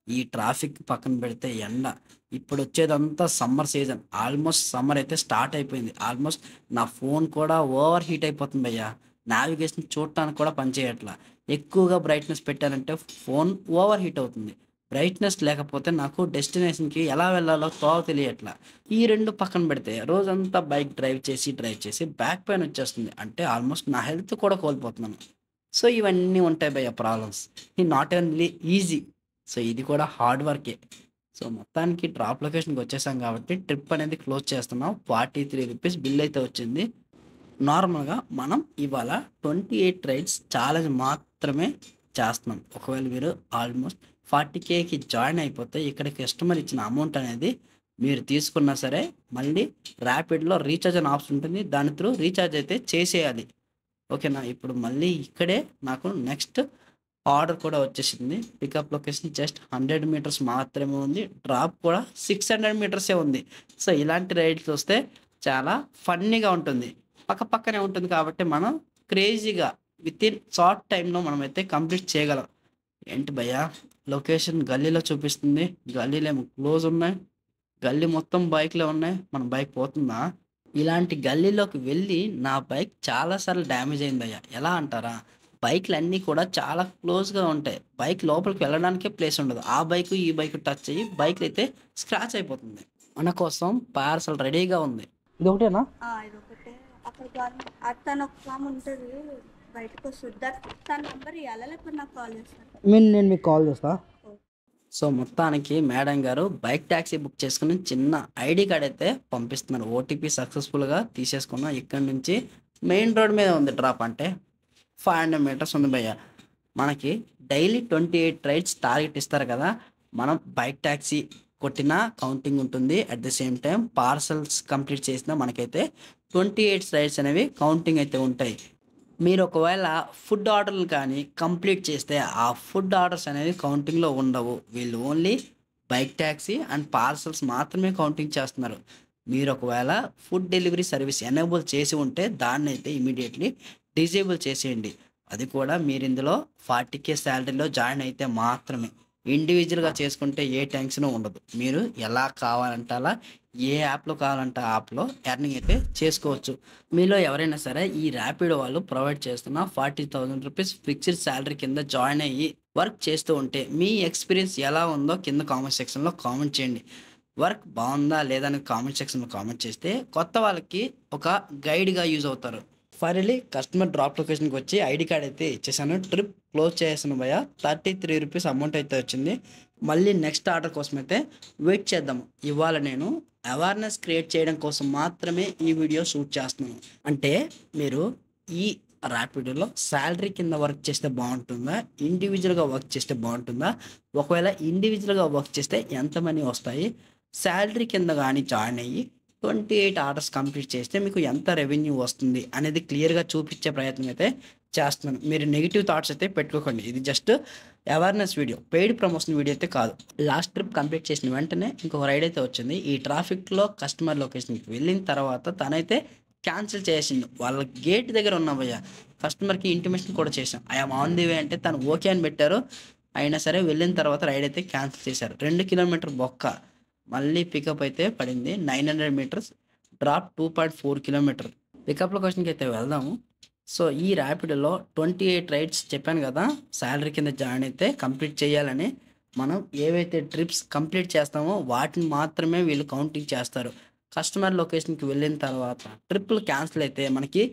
ఈ ట్రాఫిక్ పక్కన పెడితే ఎండ. ఇప్పుడొచ్చేదంతా సమ్మర్ సీజన్. ఆల్మోస్ట్ సమ్మర్ అయితే స్టార్ట్ అయిపోయింది. ఆల్మోస్ట్ నా ఫోన్ కూడా ఓవర్ హీట్ అయిపోతుంది భయ్యా. నావిగేషన్ చూడటానికి కూడా పనిచేయట్లా. ఎక్కువగా బ్రైట్‌నెస్ పెట్టానంటే ఫోన్ ఓవర్ హీట్ అవుతుంది. బ్రైట్‌నెస్ లేకపోతే నాకు డెస్టినేషన్‌కి ఎలా వెళ్ళాలో తోవ తెలియట్లా. ఈ 2 పక్కన పెడితే రోజంతా బైక్ డ్రైవ్ చేసి బ్యాక్ పెయిన్ వచ్చేస్తుంది. అంటే ఆల్మోస్ట్ నా హెల్త్ కూడా కోల్పోతున్నాను. ఇవన్నీ ఉంటాయి భయ్యా ప్రాబ్లమ్స్. ఇది నాట్ ఓన్లీ ఈజీ. ఇది కూడా హార్డ్ వర్కే. మొత్తానికి డ్రాప్ లొకేషన్‌కి వచ్చేసాం కాబట్టి ట్రిప్ అనేది క్లోజ్ చేస్తున్నాం. రూ. 43 బిల్ అయితే వచ్చింది. నార్మల్‌గా మనం ఇవాళ 28 రైడ్స్ ఛాలెంజ్ మాత్రమే చేస్తున్నాం. ఒకవేళ మీరు ఆల్మోస్ట్ 40,000కి జాయిన్ అయిపోతే ఇక్కడ కస్టమర్ ఇచ్చిన అమౌంట్ అనేది మీరు తీసుకున్నా సరే మళ్ళీ ర్యాపిడ్‌లో రీచార్జ్ అనే ఆప్షన్ ఉంటుంది. దాని త్రూ రీచార్జ్ అయితే చేసేయాలి. ఓకేనా? ఇప్పుడు మళ్ళీ ఇక్కడే నాకు నెక్స్ట్ ఆర్డర్ కూడా వచ్చేసింది. పికప్ లొకేషన్ జస్ట్ 100 మీటర్స్ మాత్రమే ఉంది. డ్రాప్ కూడా 600 మీటర్సే ఉంది. ఇలాంటి రైడ్స్ వస్తే చాలా ఫన్నీగా ఉంటుంది. పక్కనే ఉంటుంది కాబట్టి మనం క్రేజీగా వితిన్ షార్ట్ టైమ్‌లో మనమైతే కంప్లీట్ చేయగలం. ఏంటి భయ్యా! లొకేషన్ గల్లీలో చూపిస్తుంది. గల్లీలేమో క్లోజ్ ఉన్నాయి. గల్లీ మొత్తం బైక్‌లే ఉన్నాయి. మన బైక్ పోతుందా? ఇలాంటి గల్లీలోకి వెళ్ళి నా బైక్ చాలా సార్లు డ్యామేజ్ అయిందయ్యా. ఎలా అంటారా? బైక్‌లన్నీ కూడా చాలా క్లోజ్‌గా ఉంటాయి. బైక్ లోపలికి వెళ్ళడానికే ప్లేస్ ఉండదు. ఆ బైకు, ఈ బైకు టచ్ అయ్యి బైక్‌లయితే స్క్రాచ్ అయిపోతుంది. మన కోసం పార్సెల్ రెడీగా ఉంది. ఇదొకటేనా? ఇదొకటే. అక్కడ తను ఒక ఆమె ఉంటది. బయటకొస్తది. తన నంబర్ ఇయ్యాలా? లేకపోతే నాకు కాల్ చేస్తారా? నేను మీకు కాల్ చేస్తా. మొత్తానికి మేడం గారు బైక్ టాక్సీ బుక్ చేసుకొని చిన్న ఐడీ కార్డ్ అయితే పంపిస్తున్నారు. ఓటీపీ సక్సెస్‌ఫుల్‌గా తీసేసుకున్నాం. ఇక్కడి నుంచి మెయిన్ రోడ్ మీద ఉంది డ్రాప్. అంటే 500 మీటర్స్ ఉంది భయ్యా. మనకి డైలీ 28 రైడ్స్ టార్గెట్ ఇస్తారు కదా! మనం బైక్ టాక్సీ కొట్టినా కౌంటింగ్ ఉంటుంది. At the same time parcels complete చేసినా మనకైతే 28 రైడ్స్ అనేవి కౌంటింగ్ అయితే ఉంటాయి. మీరు ఒకవేళ ఫుడ్ ఆర్డర్‌లు కానీ కంప్లీట్ చేస్తే ఆ ఫుడ్ ఆర్డర్స్ అనేవి కౌంటింగ్‌లో ఉండవు. వీళ్ళు only bike taxi and parcels మాత్రమే కౌంటింగ్ చేస్తున్నారు. మీరు ఒకవేళ ఫుడ్ డెలివరీ సర్వీస్ ఎనేబుల్ చేసి ఉంటే దాన్నైతే ఇమ్మీడియేట్‌లీ డిజేబుల్ చేసేయండి. అది కూడా మీరు ఇందులో 40,000 సాలరీలో జాయిన్ అయితే మాత్రమే. ఇండివిడ్యువల్‌గా చేసుకుంటే ఏ టెన్షను ఉండదు. మీరు ఎలా కావాలంటే అలా ఏ యాప్లో కావాలంటే ఆ యాప్లో ఎర్నింగ్ అయితే చేసుకోవచ్చు. మీలో ఎవరైనా సరే ఈ ర్యాపిడో వాళ్ళు ప్రొవైడ్ చేస్తున్న 40,000 రూపీస్ ఫిక్స్డ్ శాలరీ కింద జాయిన్ అయ్యి వర్క్ చేస్తూ ఉంటే మీ ఎక్స్పీరియన్స్ ఎలా ఉందో కింద కామెంట్ సెక్షన్లో కామెంట్ చేయండి. వర్క్ బాగుందా లేదా అని కామెంట్ సెక్షన్లో కామెంట్ చేస్తే కొత్త వాళ్ళకి ఒక గైడ్గా యూజ్ అవుతారు. ఫైనలీ కస్టమర్ డ్రాప్ లొకేషన్కి వచ్చి ఐడి కార్డ్ అయితే ఇచ్చేసాను. ట్రిప్ క్లోజ్ చేసాను భయ్య. 33 రూపీస్ అమౌంట్ అయితే వచ్చింది. మళ్ళీ నెక్స్ట్ ఆర్డర్ కోసం అయితే వెయిట్ చేద్దాము. ఇవాళ నేను అవేర్నెస్ క్రియేట్ చేయడం కోసం మాత్రమే ఈ వీడియో షూట్ చేస్తున్నాను. అంటే మీరు ఈ ర్యాపిడోలో శాలరీ కింద వర్క్ చేస్తే బాగుంటుందా, ఇండివిజువల్గా వర్క్ చేస్తే బాగుంటుందా, ఒకవేళ ఇండివిజువల్గా వర్క్ చేస్తే ఎంత మనీ వస్తాయి, శాలరీ కింద కానీ జాయిన్ అయ్యి 28 ఆర్డర్స్ కంప్లీట్ చేస్తే మీకు ఎంత రెవెన్యూ వస్తుంది అనేది క్లియర్గా చూపించే ప్రయత్నం అయితే చేస్తున్నాను. మీరు నెగిటివ్ థాట్స్ అయితే పెట్టుకోకండి. ఇది just awareness video, paid promotion video అయితే కాదు. లాస్ట్ ట్రిప్ కంప్లీట్ చేసిన వెంటనే ఇంకొక రైడ్ అయితే వచ్చింది. ఈ ట్రాఫిక్లో కస్టమర్ లొకేషన్కి వెళ్ళిన తర్వాత తనైతే క్యాన్సిల్ చేసిండు. వాళ్ళ గేట్ దగ్గర ఉన్నామయ్యా. కస్టమర్కి ఇంటిమేషన్ కూడా చేసాం, ఐఎమ్ ఆన్ ది వే అంటే తను ఓకే అని పెట్టారు. అయినా సరే వెళ్ళిన తర్వాత రైడ్ అయితే క్యాన్సిల్ చేశారు. 2 కిలోమీటర్ బొక్క. మళ్ళీ పికప్ అయితే పడింది 900 మీటర్స్, డ్రాప్ 2.4 కిలోమీటర్. పికప్ లొకేషన్కి అయితే వెళ్దాము. సో ఈ ర్యాపిడోలో 28 రైడ్స్ చెప్పాను కదా, శాలరీ కింద జాయిన్ అయితే కంప్లీట్ చేయాలని. మనం ఏవైతే ట్రిప్స్ కంప్లీట్ చేస్తామో వాటిని మాత్రమే వీళ్ళు కౌంటింగ్ చేస్తారు. కస్టమర్ లొకేషన్కి వెళ్ళిన తర్వాత ట్రిప్లు క్యాన్సిల్ అయితే మనకి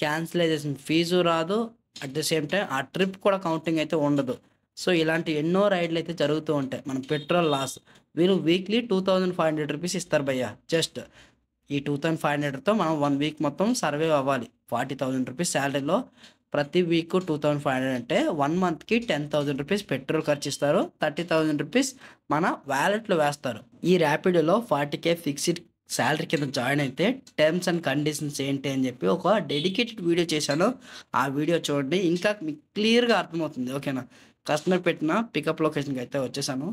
క్యాన్సిలైజేషన్ ఫీజు రాదు. అట్ ద సేమ్ టైం ఆ ట్రిప్ కూడా కౌంటింగ్ అయితే ఉండదు. సో ఇలాంటి ఎన్నో రైడ్లు అయితే జరుగుతూ ఉంటాయి. మన పెట్రోల్ లాస్. వీళ్ళు వీక్లీ 2500 రూపీస్ ఇస్తారు భయ్య. జస్ట్ ఈ 2500తో మనం 1 వీక్ మొత్తం సర్వే అవ్వాలి. 40,000 రూపీస్ శాలరీలో ప్రతి వీక్ 2500 అంటే 1 మంత్కి 10,000 రూపీస్ పెట్రోల్ ఖర్చు ఇస్తారు. 30,000 రూపీస్ మన వ్యాలెట్లో వేస్తారు. ఈ ర్యాపిడోలో 40K ఫిక్స్డ్ శాలరీ కింద జాయిన్ అయితే టర్మ్స్ అండ్ కండిషన్స్ ఏంటి అని చెప్పి ఒక డెడికేటెడ్ వీడియో చేశాను. ఆ వీడియో చూడండి, ఇంకా మీకు క్లియర్గా అర్థమవుతుంది. ఓకేనా. కస్టమర్ పెట్టిన పికప్ లొకేషన్కి అయితే వచ్చేసాను.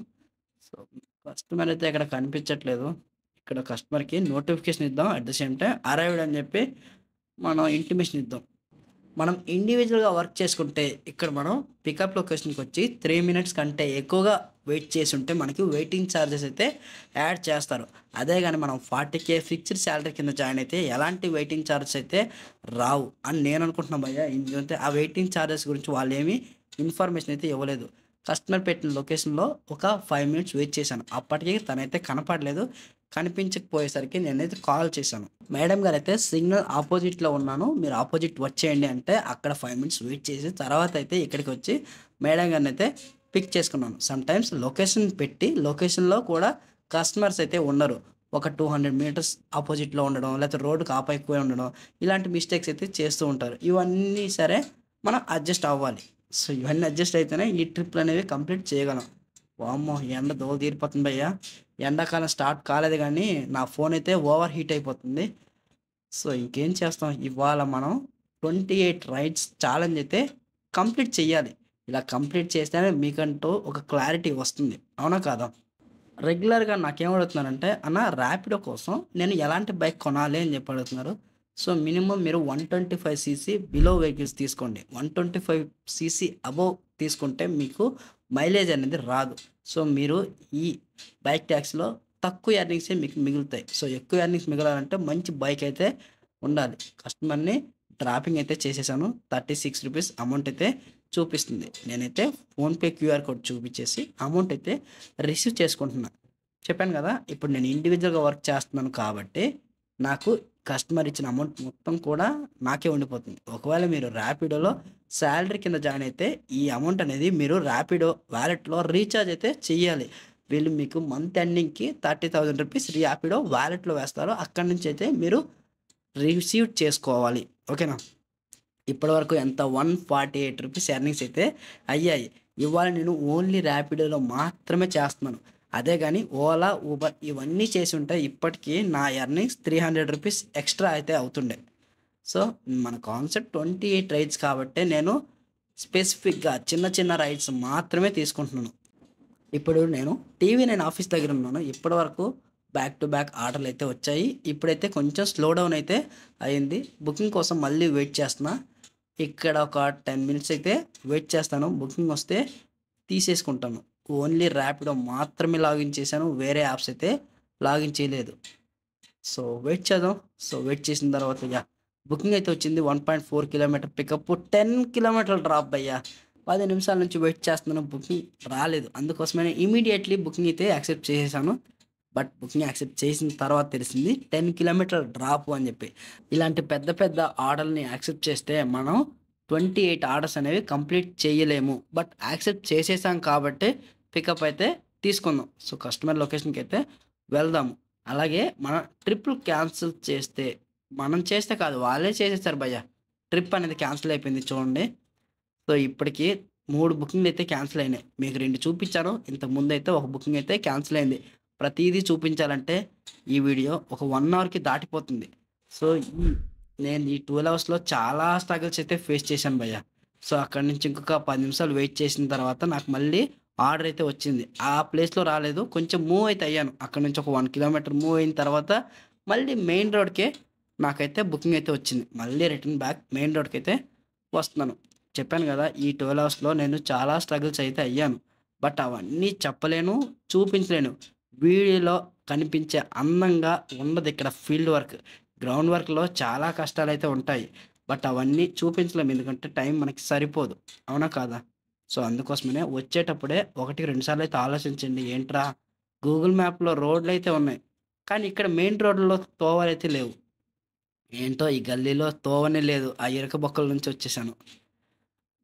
సో కస్టమర్ అయితే ఇక్కడ కనిపించట్లేదు. ఇక్కడ కస్టమర్కి నోటిఫికేషన్ ఇద్దాం. At the same time arrived అని చెప్పి మనం ఇంటిమేషన్ ఇద్దాం. మనం ఇండివిజువల్గా వర్క్ చేసుకుంటే ఇక్కడ మనం పికప్ లొకేషన్కి వచ్చి 3 మినిట్స్ కంటే ఎక్కువగా వెయిట్ చేసి ఉంటే మనకి వెయిటింగ్ ఛార్జెస్ అయితే యాడ్ చేస్తారు. అదే కానీ మనం 40K ఫిక్స్డ్ శాలరీ కింద జాయిన్ అయితే ఎలాంటి వెయిటింగ్ ఛార్జెస్ అయితే రావు అని నేను అనుకుంటున్నాను భయ్య. ఎందుకంటే ఆ వెయిటింగ్ ఛార్జెస్ గురించి వాళ్ళు ఏమీ ఇన్ఫర్మేషన్ అయితే ఇవ్వలేదు. కస్టమర్ పెట్టిన లొకేషన్లో ఒక 5 మినిట్స్ వెయిట్ చేశాను. అప్పటికి తనైతే కనపడలేదు. కనిపించకపోయేసరికి నేనైతే కాల్ చేశాను. మేడం గారు అయితే సిగ్నల్ ఆపోజిట్లో ఉన్నాను, మీరు ఆపోజిట్ వచ్చేయండి అంటే అక్కడ 5 మినిట్స్ వెయిట్ చేసి తర్వాత అయితే ఇక్కడికి వచ్చి మేడం గారిని అయితే పిక్ చేసుకున్నాను. సమ్టైమ్స్ లొకేషన్ పెట్టి లొకేషన్లో కూడా కస్టమర్స్ అయితే ఉండరు. ఒక 200 మీటర్స్ ఆపోజిట్లో ఉండడం, లేకపోతే రోడ్డుకి ఎక్కువ ఉండడం, ఇలాంటి మిస్టేక్స్ అయితే చేస్తూ ఉంటారు. ఇవన్నీ సరే మనం అడ్జస్ట్ అవ్వాలి. సో ఇవన్నీ అడ్జస్ట్ అయితేనే ఈ ట్రిప్లు అనేవి కంప్లీట్ చేయగలం. వామ్మో ఎండ దోలు తీరిపోతుంది భయ్య. ఎండాకాలం స్టార్ట్ కాలేదు కానీ నా ఫోన్ అయితే ఓవర్ హీట్ అయిపోతుంది. సో ఇంకేం చేస్తాం, ఇవాళ మనం 28 రైడ్స్ ఛాలెంజ్ అయితే కంప్లీట్ చేయాలి. ఇలా కంప్లీట్ చేస్తేనే మీకంటూ ఒక క్లారిటీ వస్తుంది, అవునా కాదా. రెగ్యులర్గా నాకేమడుగుతున్నారంటే అన్న ర్యాపిడో కోసం నేను ఎలాంటి బైక్ కొనాలి అని చెప్పి అడుగుతున్నారు. సో మినిమం మీరు 125cc బిలో వెహికల్స్ తీసుకోండి. 125cc అబోవ్ తీసుకుంటే మీకు మైలేజ్ అనేది రాదు. సో మీరు ఈ బైక్ ట్యాక్స్లో తక్కువ ఎర్నింగ్సే మీకు మిగులుతాయి. సో ఎక్కువ ఎర్నింగ్స్ మిగలాలంటే మంచి బైక్ అయితే ఉండాలి. కస్టమర్ని డ్రాపింగ్ అయితే చేసేసాను. 36 రూపీస్ అమౌంట్ అయితే చూపిస్తుంది. నేనైతే ఫోన్పే క్యూఆర్ కోడ్ చూపించేసి అమౌంట్ అయితే రిసీవ్ చేసుకుంటున్నాను. చెప్పాను కదా, ఇప్పుడు నేను ఇండివిజువల్గా వర్క్ చేస్తున్నాను కాబట్టి నాకు కస్టమర్ ఇచ్చిన అమౌంట్ మొత్తం కూడా నాకే ఉండిపోతుంది. ఒకవేళ మీరు ర్యాపిడోలో శాలరీ కింద జాయిన్ అయితే ఈ అమౌంట్ అనేది మీరు ర్యాపిడో వ్యాలెట్లో రీఛార్జ్ అయితే చెయ్యాలి. వీళ్ళు మీకు మంత్ ఎండింగ్కి 30,000 రూపీస్ ర్యాపిడో వ్యాలెట్లో వేస్తారు. అక్కడి నుంచి అయితే మీరు రిసీవ్ చేసుకోవాలి. ఓకేనా. ఇప్పటివరకు ఎంత 148 రూపీస్ ఎర్నింగ్స్ అయితే అయ్యాయి. ఇవాళ నేను ఓన్లీ ర్యాపిడోలో మాత్రమే చేస్తున్నాను. అదే కానీ ఓలా, ఊబర్ ఇవన్నీ చేసి ఉంటే ఇప్పటికీ నా ఎర్నింగ్స్ 300 రూపీస్ ఎక్స్ట్రా అయితే అవుతుండే. సో మన కాన్సెప్ట్ 28 రైడ్స్ కాబట్టి నేను స్పెసిఫిక్గా చిన్న చిన్న రైడ్స్ మాత్రమే తీసుకుంటున్నాను. ఇప్పుడు నేను ఆఫీస్ దగ్గర ఉన్నాను. ఇప్పటివరకు బ్యాక్ టు బ్యాక్ ఆర్డర్లు అయితే వచ్చాయి. ఇప్పుడైతే కొంచెం స్లో డౌన్ అయితే అయింది. బుకింగ్ కోసం మళ్ళీ వెయిట్ చేస్తున్నా. ఇక్కడ ఒక 10 మినిట్స్ అయితే వెయిట్ చేస్తాను. బుకింగ్ వస్తే తీసేసుకుంటాను. ఓన్లీ ర్యాపిడో మాత్రమే లాగిన్ చేశాను, వేరే యాప్స్ అయితే లాగిన్ చేయలేదు. సో వెయిట్ చేద్దాం. సో వెయిట్ చేసిన తర్వాత బుకింగ్ అయితే వచ్చింది. 1.4 కిలోమీటర్ పికప్, 10 కిలోమీటర్ల డ్రాప్ భయ్యా. 10 నిమిషాల నుంచి వెయిట్ చేస్తున్నాను, బుకింగ్ రాలేదు. అందుకోసమే ఇమీడియట్లీ బుకింగ్ అయితే యాక్సెప్ట్ చేసేసాను. బట్ బుకింగ్ యాక్సెప్ట్ చేసిన తర్వాత తెలిసింది 10 కిలోమీటర్ డ్రాప్ అని చెప్పి. ఇలాంటి పెద్ద పెద్ద ఆర్డర్ని యాక్సెప్ట్ చేస్తే మనం 28 ఆర్డర్స్ అనేవి కంప్లీట్ చేయలేము. బట్ యాక్సెప్ట్ చేసేసాం కాబట్టి పికప్ అయితే తీసుకుందాం. సో కస్టమర్ లొకేషన్కి అయితే వెళ్దాము. అలాగే మన ట్రిప్లు క్యాన్సిల్ చేస్తే, మనం చేస్తే కాదు వాళ్ళే చేసేస్తారు భయ్య. ట్రిప్ అనేది క్యాన్సిల్ అయిపోయింది చూడండి. సో ఇప్పటికి 3 బుకింగ్లు అయితే క్యాన్సిల్ అయినాయి. మీకు 2 చూపించాను, ఇంతకుముందు అయితే ఒక బుకింగ్ అయితే క్యాన్సిల్ అయింది. ప్రతిదీ చూపించాలంటే ఈ వీడియో ఒక 1 అవర్కి దాటిపోతుంది. సో నేను ఈ 12 అవర్స్లో చాలా స్ట్రగుల్స్ అయితే ఫేస్ చేశాను భయ్య. సో అక్కడి నుంచి ఇంకొక 10 నిమిషాలు వెయిట్ చేసిన తర్వాత నాకు మళ్ళీ ఆర్డర్ అయితే వచ్చింది. ఆ ప్లేస్లో రాలేదు, కొంచెం మూవ్ అయితే అయ్యాను. అక్కడ నుంచి ఒక 1 కిలోమీటర్ మూవ్ అయిన తర్వాత మళ్ళీ మెయిన్ రోడ్కే నాకైతే బుకింగ్ అయితే వచ్చింది. మళ్ళీ రిటర్న్ బ్యాక్ మెయిన్ రోడ్కి అయితే వస్తున్నాను. చెప్పాను కదా, ఈ 12 అవర్స్లో నేను చాలా స్ట్రగుల్స్ అయితే అయ్యాను. బట్ అవన్నీ చెప్పలేను, చూపించలేను. వీడియోలో కనిపించే అందంగా ఉండదు ఇక్కడ. ఫీల్డ్ వర్క్, గ్రౌండ్ వర్క్లో చాలా కష్టాలు అయితే ఉంటాయి. బట్ అవన్నీ చూపించలేము, ఎందుకంటే టైం మనకి సరిపోదు. అవునా కాదా? సో అందుకోసమనే వచ్చేటప్పుడే 1-2 సార్లు అయితే ఆలోచించండి. ఏంట్రా, గూగుల్ మ్యాప్లో రోడ్లు అయితే ఉన్నాయి, కానీ ఇక్కడ మెయిన్ రోడ్లలో తోవలు అయితే లేవు. ఏంటో ఈ గల్లీలో తోవనే లేదు. ఆ ఇరక బొక్కల నుంచి వచ్చేసాను.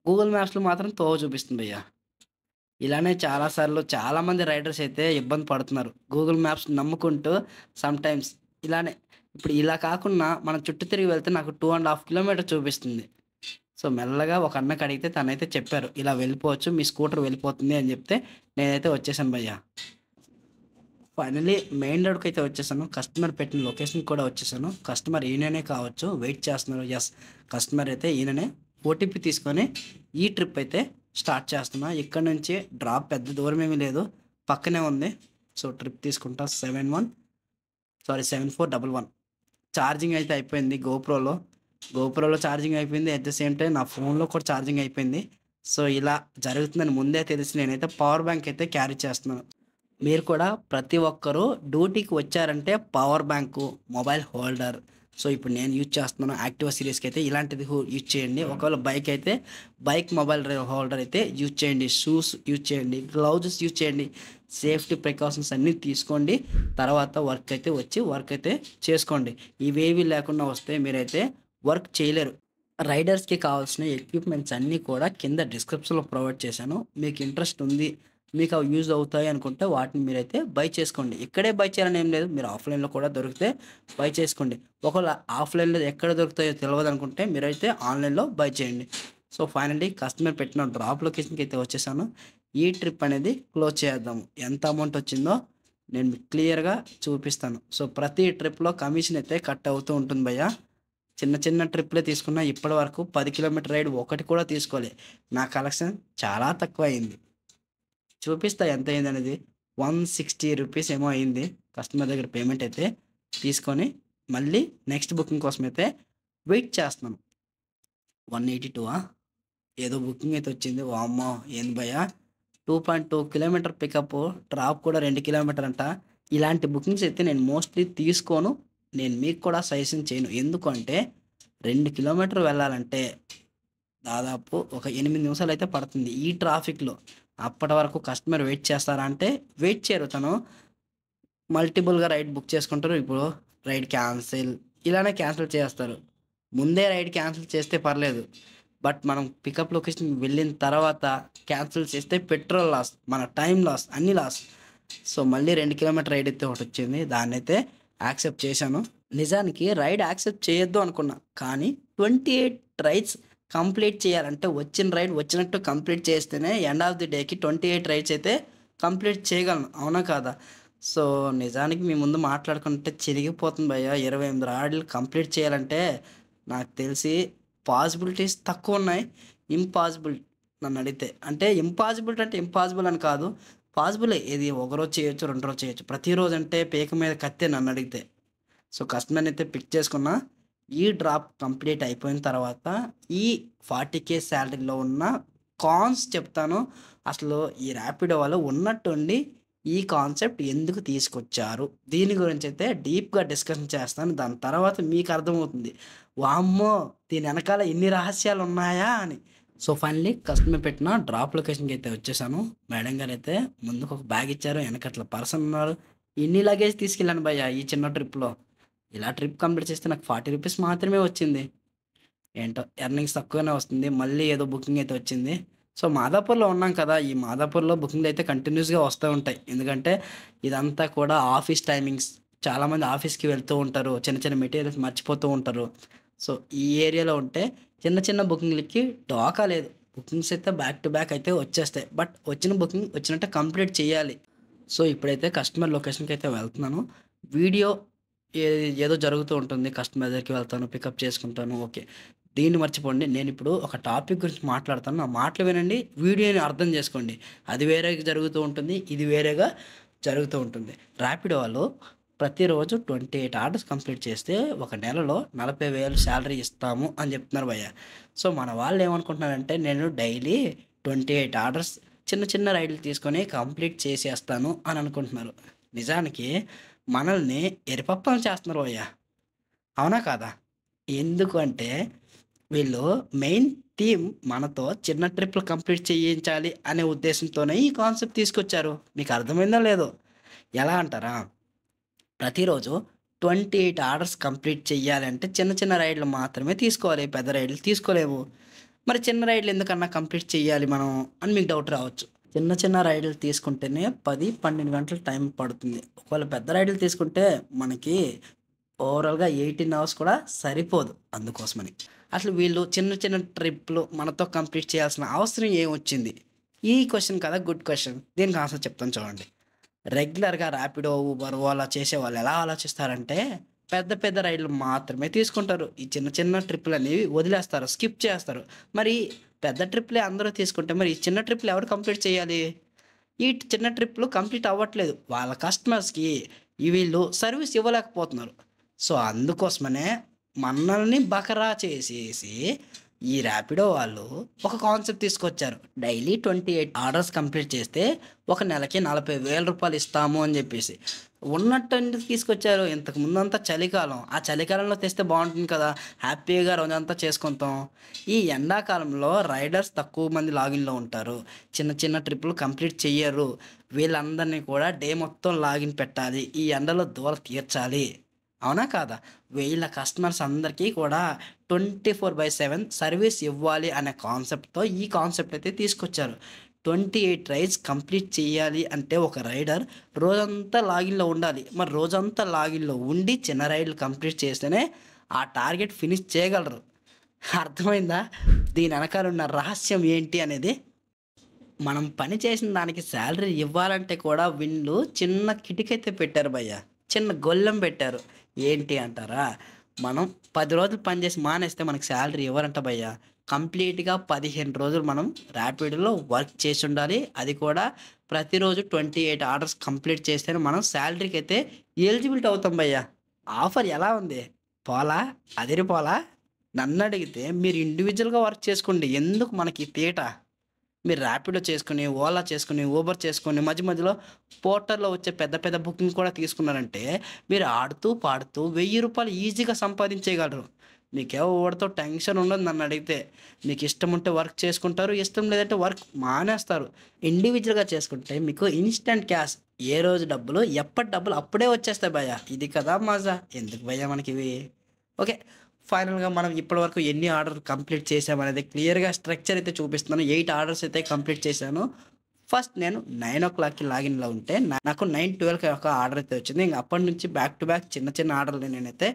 గూగుల్ మ్యాప్స్లో మాత్రం తోవ చూపిస్తుంది భయ్యా. ఇలానే చాలాసార్లు చాలామంది రైడర్స్ అయితే ఇబ్బంది పడుతున్నారు గూగుల్ మ్యాప్స్ నమ్ముకుంటూ. సమ్టైమ్స్ ఇలానే, ఇప్పుడు ఇలా కాకుండా మనం చుట్టూ తిరిగి వెళ్తే నాకు 2.5 కిలోమీటర్ చూపిస్తుంది. సో మెల్లగా ఒక అన్నకి అడిగితే తనైతే చెప్పారు, ఇలా వెళ్ళిపోవచ్చు, మీ స్కూటర్ వెళ్ళిపోతుంది అని చెప్తే నేనైతే వచ్చేసాను భయ్యా. ఫైనలీ మెయిన్ రోడ్కి అయితే వచ్చేసాను. కస్టమర్ పెట్టిన లొకేషన్ కూడా వచ్చేసాను. కస్టమర్ ఈయననే కావచ్చు, వెయిట్ చేస్తున్నారు. ఎస్, కస్టమర్ అయితే ఈయననే. ఓటీపీ తీసుకొని ఈ ట్రిప్ అయితే స్టార్ట్ చేస్తున్నా. ఇక్కడ నుంచి డ్రాప్ పెద్ద దూరం ఏమీ లేదు, పక్కనే ఉంది. సో ట్రిప్ తీసుకుంటా. 7411. ఛార్జింగ్ అయితే అయిపోయింది గోప్రోలో ఛార్జింగ్ అయిపోయింది. అట్ ద సేమ్ టైం నా ఫోన్లో కూడా ఛార్జింగ్ అయిపోయింది. సో ఇలా జరుగుతుందని ముందే తెలిసి నేనైతే పవర్ బ్యాంక్ అయితే క్యారీ చేస్తున్నాను. మీరు కూడా ప్రతి ఒక్కరూ డ్యూటీకి వచ్చారంటే power bank, mobile holder. So ఇప్పుడు నేను యూజ్ చేస్తున్నాను యాక్టివా సిరీస్కి అయితే ఇలాంటిది యూజ్ చేయండి. ఒకవేళ బైక్ అయితే బైక్ మొబైల్ హోల్డర్ అయితే యూజ్ చేయండి. షూస్ యూజ్ చేయండి, గ్లౌజెస్ యూజ్ చేయండి. సేఫ్టీ ప్రికాషన్స్ అన్నీ తీసుకోండి. తర్వాత వర్క్ అయితే చేసుకోండి. ఇవేవి లేకుండా వస్తే మీరైతే వర్క్ చేయలేరు. రైడర్స్కి కావాల్సిన ఎక్విప్మెంట్స్ అన్నీ కూడా కింద డిస్క్రిప్షన్లో ప్రొవైడ్ చేశాను. మీకు ఇంట్రెస్ట్ ఉంది, మీకు అవి యూజ్ అవుతాయి అనుకుంటే వాటిని మీరైతే బై చేసుకోండి. ఇక్కడే బై చేయాలని ఏం లేదు, మీరు ఆఫ్లైన్లో కూడా దొరికితే బై చేసుకోండి. ఒకవేళ ఆఫ్లైన్లో ఎక్కడ దొరుకుతాయో తెలియదు అనుకుంటే మీరైతే ఆన్లైన్లో బై చేయండి. సో ఫైనల్లీ కస్టమర్ పెట్టిన డ్రాప్ లొకేషన్కి అయితే వచ్చేసాను. ఈ ట్రిప్ అనేది క్లోజ్ చేద్దాము. ఎంత అమౌంట్ వచ్చిందో నేను మీకు క్లియర్గా చూపిస్తాను. సో ప్రతి ట్రిప్లో కమిషన్ అయితే కట్ అవుతూ ఉంటుంది భయ్య. చిన్న ట్రిప్లే తీసుకున్నా, ఇప్పటి వరకు 10 కిలోమీటర్ రైడ్ ఒకటి కూడా తీసుకోలే. నా కలెక్షన్ చాలా తక్కువ అయింది. చూపిస్తా ఎంత అయింది అనేది. 160 రూపీస్ ఏమో అయింది. కస్టమర్ దగ్గర పేమెంట్ అయితే తీసుకొని మళ్ళీ నెక్స్ట్ బుకింగ్ కోసం అయితే వెయిట్ చేస్తున్నాను. 182 ఏదో బుకింగ్ అయితే వచ్చింది. వామ్మో ఏంది భయ్య, 2.2 కిలోమీటర్ పికప్, డ్రాప్ కూడా 2 కిలోమీటర్ అంట. ఇలాంటి బుకింగ్స్ అయితే నేను మోస్ట్లీ తీసుకోను. నేను మీకు కూడా సజెషన్ చేయను. ఎందుకంటే 2 కిలోమీటర్ వెళ్ళాలంటే దాదాపు ఒక 8 నిమిషాలు అయితే పడుతుంది ఈ ట్రాఫిక్లో. అప్పటి వరకు కస్టమర్ వెయిట్ చేస్తారా అంటే వెయిట్ చేయరు. తను మల్టిపుల్గా రైడ్ బుక్ చేసుకుంటారు. ఇప్పుడు రైడ్ క్యాన్సిల్ ఇలానే క్యాన్సిల్ చేస్తారు. ముందే రైడ్ క్యాన్సిల్ చేస్తే పర్లేదు, బట్ మనం పికప్ లొకేషన్కి వెళ్ళిన తర్వాత క్యాన్సిల్ చేస్తే పెట్రోల్ లాస్, మన టైం లాస్, అన్ని లాస్. సో మళ్ళీ 2 కిలోమీటర్ రైడ్ అయితే ఒకటి వచ్చింది, దాన్ని అయితే యాక్సెప్ట్ చేశాను. నిజానికి రైడ్ యాక్సెప్ట్ చేయొద్దు అనుకున్నా, కానీ 28 రైడ్స్ కంప్లీట్ చేయాలంటే వచ్చిన రైడ్ వచ్చినట్టు కంప్లీట్ చేస్తేనే ఎండ్ ఆఫ్ ది డేకి 28 రైడ్స్ అయితే కంప్లీట్ చేయగలను. అవునా కాదా? సో నిజానికి మీ ముందు మాట్లాడుకుంటే చిరిగిపోతుంది భయ్య. 28 రైడ్లు కంప్లీట్ చేయాలంటే నాకు తెలిసి పాసిబిలిటీస్ తక్కువ ఉన్నాయి. ఇంపాసిబుల్ నన్ను అడిగితే. అంటే ఇంపాసిబుల్ అని కాదు, పాసిబులే. ఇది ఒకరోజు చేయొచ్చు, 2 రోజు చేయొచ్చు. ప్రతిరోజు అంటే పేక మీద కత్తే నన్ను అడిగితే. సో కస్టమర్ని అయితే పిక్ చేసుకున్నా. ఈ డ్రాప్ కంప్లీట్ అయిపోయిన తర్వాత ఈ 40K శాలరీలో ఉన్న కాన్స్ చెప్తాను. అసలు ఈ ర్యాపిడో వాళ్ళు ఉన్నట్టుండి ఈ కాన్సెప్ట్ ఎందుకు తీసుకొచ్చారు? దీని గురించి అయితే డీప్‌గా డిస్కషన్ చేస్తాను. దాని తర్వాత మీకు అర్థమవుతుంది. వామ్మో! దీని ఎనకాల ఇన్ని రహస్యాలున్నాయా అని. సో, ఫైనల్లీ కస్టమర్ పెట్టిన డ్రాప్ లొకేషన్‌కి అయితే వచ్చేసాను. మేడం గారైతే ముందుకు ఒక బ్యాగ్ ఇచ్చారు. వెనకట్ల పర్సన్ ఉన్నారు. ఇన్ని లగేజ్ తీసుకెళ్ళాను భయ్యా ఈ చిన్న ట్రిప్‌లో. ఇలా ట్రిప్ కంప్లీట్ చేస్తే నాకు ₹40 మాత్రమే వచ్చింది. ఏంటో ఎర్నింగ్స్ తక్కువనే వస్తుంది. మళ్ళీ ఏదో బుకింగ్ అయితే వచ్చింది. సో, మాదాపూర్‌లో ఉన్నాం కదా! ఈ మాదాపూర్‌లో బుకింగ్‌లయితే కంటిన్యూస్‌గా వస్తూ ఉంటాయి. ఎందుకంటే ఇదంతా కూడా ఆఫీస్ టైమింగ్స్. చాలామంది ఆఫీస్‌కి వెళ్తూ ఉంటారు. చిన్న చిన్న మెటీరియల్స్ మర్చిపోతూ ఉంటారు. సో, ఈ ఏరియాలో ఉంటే చిన్న చిన్న బుకింగ్‌లకి ఢోకా లేదు. బుకింగ్స్ అయితే బ్యాక్ టు బ్యాక్ అయితే వచ్చేస్తాయి. బట్ వచ్చిన బుకింగ్ వచ్చినట్టే కంప్లీట్ చేయాలి. సో, ఇప్పుడైతే కస్టమర్ లొకేషన్‌కి అయితే వెళ్తున్నాను. వీడియో ఏ ఏదో జరుగుతూ ఉంటుంది. కస్టమర్ దగ్గరికి వెళ్తాను. పికప్ చేసుకుంటాను. ఓకే. దీన్ని మర్చిపోండి. నేనిప్పుడు ఒక టాపిక్ గురించి మాట్లాడతాను. నా మాటలు వినండి. వీడియోని అర్థం చేసుకోండి. అది వేరేగా జరుగుతూ ఉంటుంది. ఇది వేరేగా జరుగుతూ ఉంటుంది. ర్యాపిడో వాళ్ళు ప్రతిరోజు 28 ఆర్డర్స్ కంప్లీట్ చేస్తే ఒక నెలలో 40,000 శాలరీ ఇస్తాము అని చెప్తున్నారు భయ్య. సో, మన వాళ్ళు ఏమనుకుంటున్నారంటే నేను డైలీ 28 ఆర్డర్స్ చిన్న చిన్న రైడ్లు తీసుకొని కంప్లీట్ చేసేస్తాను అని అనుకుంటున్నారు. నిజానికి మనల్ని ఎరిపప్పలు చేస్తున్నారు భయ్య. అవునా కాదా? ఎందుకు అంటే వీళ్ళు మెయిన్ థీమ్ మనతో చిన్న ట్రిప్‌లు కంప్లీట్ చేయించాలి అనే ఉద్దేశంతోనే ఈ కాన్సెప్ట్ తీసుకొచ్చారు. మీకు అర్థమైందో లేదో? ఎలా అంటారా? ప్రతిరోజు 28 ఆర్డర్స్ కంప్లీట్ చెయ్యాలంటే చిన్న చిన్న రైడ్లు మాత్రమే తీసుకోవాలి. పెద్ద రైడ్లు తీసుకోలేము. మరి చిన్న రైడ్లు ఎందుకన్నా కంప్లీట్ చెయ్యాలి మనం అని మీకు డౌట్ రావచ్చు. చిన్న చిన్న రైడ్లు తీసుకుంటేనే 10, 12 గంటలు టైం పడుతుంది. ఒకవేళ పెద్ద రైడ్లు తీసుకుంటే మనకి ఓవరాల్‌గా 18 అవర్స్ కూడా సరిపోదు అందుకోసమని. అసలు వీళ్ళు చిన్న చిన్న ట్రిప్‌లు మనతో కంప్లీట్ చేయాల్సిన అవసరం ఏమొచ్చింది? ఈ క్వెషన్ కదా గుడ్ క్వెషన్. దీనికి ఆన్సర్ చెప్తాను చూడండి. రెగ్యులర్‌గా ర్యాపిడో, ఊబర్, ఓలా చేసేవాళ్ళు ఎలా ఆలోచిస్తారంటే పెద్ద పెద్ద రైడ్లు మాత్రమే తీసుకుంటారు. ఈ చిన్న చిన్న ట్రిప్పులనేవి వదిలేస్తారు. స్కిప్ చేస్తారు. మరి పెద్ద ట్రిప్‌లే అందరూ తీసుకుంటే మరి ఈ చిన్న ట్రిప్‌లు ఎవరు కంప్లీట్ చేయాలి? ఈ చిన్న ట్రిప్‌లు కంప్లీట్ అవ్వట్లేదు. వాళ్ళ కస్టమర్స్‌కి వీళ్ళు సర్వీస్ ఇవ్వలేకపోతున్నారు. సో, అందుకోసమనే మనల్ని బకరా చేసేసి ఈ ర్యాపిడో వాళ్ళు ఒక కాన్సెప్ట్ తీసుకొచ్చారు. డైలీ 28 ఆర్డర్స్ కంప్లీట్ చేస్తే ఒక నెలకి ₹40,000 ఇస్తాము అని చెప్పేసి. ఉన్నట్టు ఎందుకు తీసుకొచ్చారు? ఇంతకు ముందంతా చలికాలం. ఆ చలికాలంలో తెస్తే బాగుంటుంది కదా! హ్యాపీగా రోజంతా చేసుకుంటాం. ఈ ఎండాకాలంలో రైడర్స్ తక్కువ మంది లాగిన్‌లో ఉంటారు. చిన్న చిన్న ట్రిప్పులు కంప్లీట్ చెయ్యరు. వీళ్ళందరినీ కూడా డే మొత్తం లాగిన్ పెట్టాలి. ఈ ఎండలో దూల తీర్చాలి. అవునా కాదా? వీళ్ళ కస్టమర్స్ అందరికీ కూడా 24/7 సర్వీస్ ఇవ్వాలి అనే కాన్సెప్ట్‌తో ఈ కాన్సెప్ట్ అయితే తీసుకొచ్చారు. 28 రైడ్స్ కంప్లీట్ చేయాలి అంటే ఒక రైడర్ రోజంతా లాగిన్‌లో ఉండాలి. మరి రోజంతా లాగిన్‌లో ఉండి చిన్న రైడ్లు కంప్లీట్ చేస్తేనే ఆ టార్గెట్ ఫినిష్ చేయగలరు. అర్థమైందా? దీని వెనకాల ఉన్న రహస్యం ఏంటి అనేది? మనం పని చేసిన దానికి శాలరీ ఇవ్వాలంటే కూడా వీళ్ళు చిన్న కిటికైతే పెట్టారు భయ్య. చిన్న గొల్లెం పెట్టారు. ఏంటి అంటారా? మనం 10 రోజులు పని చేసి మానేస్తే మనకు శాలరీ ఇవ్వరంట భయ్య. కంప్లీట్‌గా 15 రోజులు మనం ర్యాపిడోలో వర్క్ చేసి ఉండాలి. అది కూడా ప్రతిరోజు 28 ఆర్డర్స్ కంప్లీట్ చేస్తేనే మనం శాలరీకి అయితే ఎలిజిబిలిటీ అవుతాం భయ్య. ఆఫర్ ఎలా ఉంది? పోలా? అదిరిపోలా? నన్నడిగితే మీరు ఇండివిడ్యువల్‌గా వర్క్ చేసుకోండి. ఎందుకు మనకి ఈ తీట? మీరు ర్యాపిడో చేసుకొని, ఓలా చేసుకొని, ఊబర్ చేసుకొని మధ్య మధ్యలో పోర్టల్‌లో వచ్చే పెద్ద పెద్ద బుకింగ్ కూడా తీసుకున్నారంటే మీరు ఆడుతూ పాడుతూ ₹1000 ఈజీగా సంపాదించేయగలరు. మీకెవరితో టెన్షన్ ఉండదు నన్నడిగితే. మీకు ఇష్టం ఉంటే వర్క్ చేసుకుంటారు. ఇష్టం లేదంటే వర్క్ మానేస్తారు. ఇండివిడ్యువల్‌గా చేసుకుంటే మీకు ఇన్‌స్టంట్ క్యాష్. ఏ రోజు డబ్బులు ఎప్పటి డబ్బులు అప్పుడే వచ్చేస్తాయి భయ్యా. ఇది కదా మజా. ఎందుకు భయ్యా మనకివి? ఓకే. ఫైనల్‌గా మనం ఇప్పటివరకు ఎన్ని ఆర్డర్‌లు కంప్లీట్ చేశామనేది క్లియర్‌గా స్ట్రక్చర్ అయితే చూపిస్తున్నాను. 8 ఆర్డర్స్ అయితే కంప్లీట్ చేశాను. ఫస్ట్ నేను 9:00కి లాగిన్‌లో ఉంటే నాకు 9:12కి ఒక ఆర్డర్ అయితే వచ్చింది. ఇంక అప్పటి నుంచి బ్యాక్ టు బ్యాక్ చిన్న చిన్న ఆర్డర్‌లు నేనైతే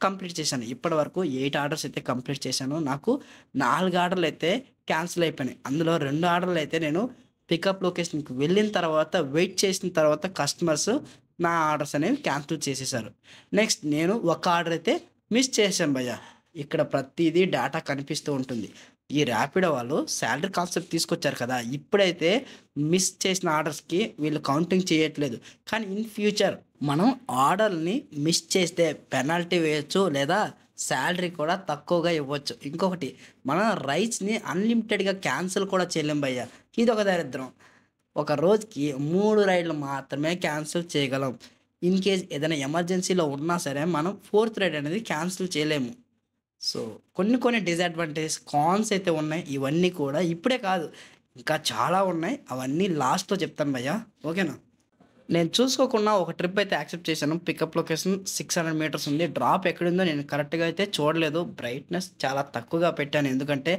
కంప్లీట్ చేశాను. ఇప్పటివరకు 8 ఆర్డర్స్ అయితే కంప్లీట్ చేశాను. నాకు 4 ఆర్డర్‌లు అయితే క్యాన్సిల్ అయిపోయినాయి. అందులో 2 ఆర్డర్‌లు అయితే నేను పికప్ లొకేషన్‌కి వెళ్ళిన తర్వాత వెయిట్ చేసిన తర్వాత కస్టమర్స్ నా ఆర్డర్స్ అనేవి క్యాన్సిల్ చేసేసారు. నెక్స్ట్ నేను ఒక ఆర్డర్ అయితే మిస్ చేశాను భయ్యా. ఇక్కడ ప్రతీదీ డేటా కనిపిస్తూ ఉంటుంది. ఈ ర్యాపిడో వాళ్ళు శాలరీ కాన్సెప్ట్ తీసుకొచ్చారు కదా! ఇప్పుడైతే మిస్ చేసిన ఆర్డర్స్‌కి వీళ్ళు కౌంటింగ్ చేయట్లేదు. కానీ ఇన్ ఫ్యూచర్ మనం ఆర్డర్‌ని మిస్ చేస్తే పెనాల్టీ వేయొచ్చు. లేదా శాలరీ కూడా తక్కువగా ఇవ్వచ్చు. ఇంకొకటి మనం రైడ్స్‌ని అన్‌లిమిటెడ్‌గా క్యాన్సిల్ కూడా చేయలేం భయ్యా. ఇదొక దరిద్రం. ఒక రోజుకి 3 రైడ్లు మాత్రమే క్యాన్సిల్ చేయగలం. ఇన్ కేస్ ఏదైనా ఎమర్జెన్సీలో ఉన్నా సరే మనం ఫోర్త్ రైడ్ అనేది క్యాన్సిల్ చేయలేము. సో కొన్ని డిసడ్వాంటేజెస్, కాన్స్ అయితే ఉన్నాయి. ఇవన్నీ కూడా ఇప్పుడే కాదు, ఇంకా చాలా ఉన్నాయి. అవన్నీ లాస్ట్‌లో చెప్తాను భయ్యా. ఓకేనా? నేను చూసుకోకుండా ఒక ట్రిప్ అయితే యాక్సెప్ట్ చేశాను. పికప్ లొకేషన్ 600 మీటర్స్ ఉంది. డ్రాప్ ఎక్కడుందో నేను కరెక్ట్‌గా అయితే చూడలేదు. బ్రైట్‌నెస్ చాలా తక్కువగా పెట్టాను. ఎందుకంటే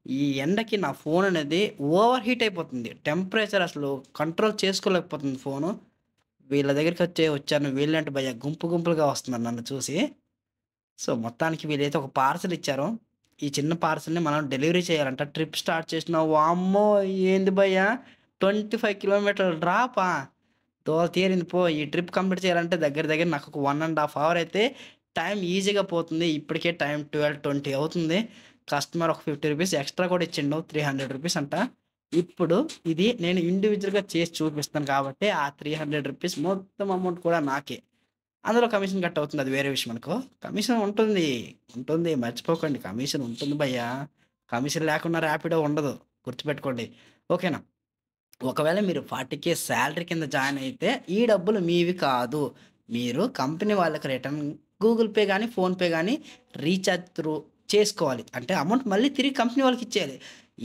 ఈ ఎండకి నా ఫోన్ అనేది ఓవర్ హీట్ అయిపోతుంది. టెంపరేచర్ అసలు కంట్రోల్ చేసుకోలేకపోతుంది ఫోను. వీళ్ళ దగ్గరికి వచ్చాను. వీళ్ళంటే భయ్యా గుంపులుగా వస్తున్నారు నన్ను చూసి. సో మొత్తానికి వీళ్ళైతే ఒక పార్సెల్ ఇచ్చారు. ఈ చిన్న పార్సెల్‌ని మనం డెలివరీ చేయాలంట. ట్రిప్ స్టార్ట్ చేసిన వామ్మో! ఏంది భయ్యా 25 కిలోమీటర్ల డ్రాపా? దోల తీరింది పో. ఈ ట్రిప్ కంప్లీట్ చేయాలంటే దగ్గర నాకు ఒక 1½ అవర్ అయితే టైం ఈజీగా పోతుంది. ఇప్పటికే టైం 12:20 అవుతుంది. కస్టమర్ ఒక ₹50 ఎక్స్ట్రా కూడా ఇచ్చిండు. ₹300 అంట. ఇప్పుడు ఇది నేను ఇండివిడ్యువల్‌గా చేసి చూపిస్తాను కాబట్టి ఆ ₹300 మొత్తం అమౌంట్ కూడా నాకే. అందులో కమిషన్ కట్ అవుతుంది. అది వేరే విషయం అనుకో. కమిషన్ ఉంటుంది. మర్చిపోకండి, కమిషన్ ఉంటుంది భయ్యా. కమిషన్ లేకుండా ర్యాపిడో ఉండదు. గుర్తుపెట్టుకోండి. ఓకేనా? ఒకవేళ మీరు 40,000 సాలరీ కింద జాయిన్ అయితే ఈ డబ్బులు మీవి కాదు. మీరు కంపెనీ వాళ్ళకి రిటర్న్ గూగుల్ పే గానీ, ఫోన్‌పే గానీ రీచార్జ్ త్రూ చేసుకోవాలి. అంటే అమౌంట్ మళ్ళీ తిరిగి కంపెనీ వాళ్ళకి ఇచ్చేయాలి.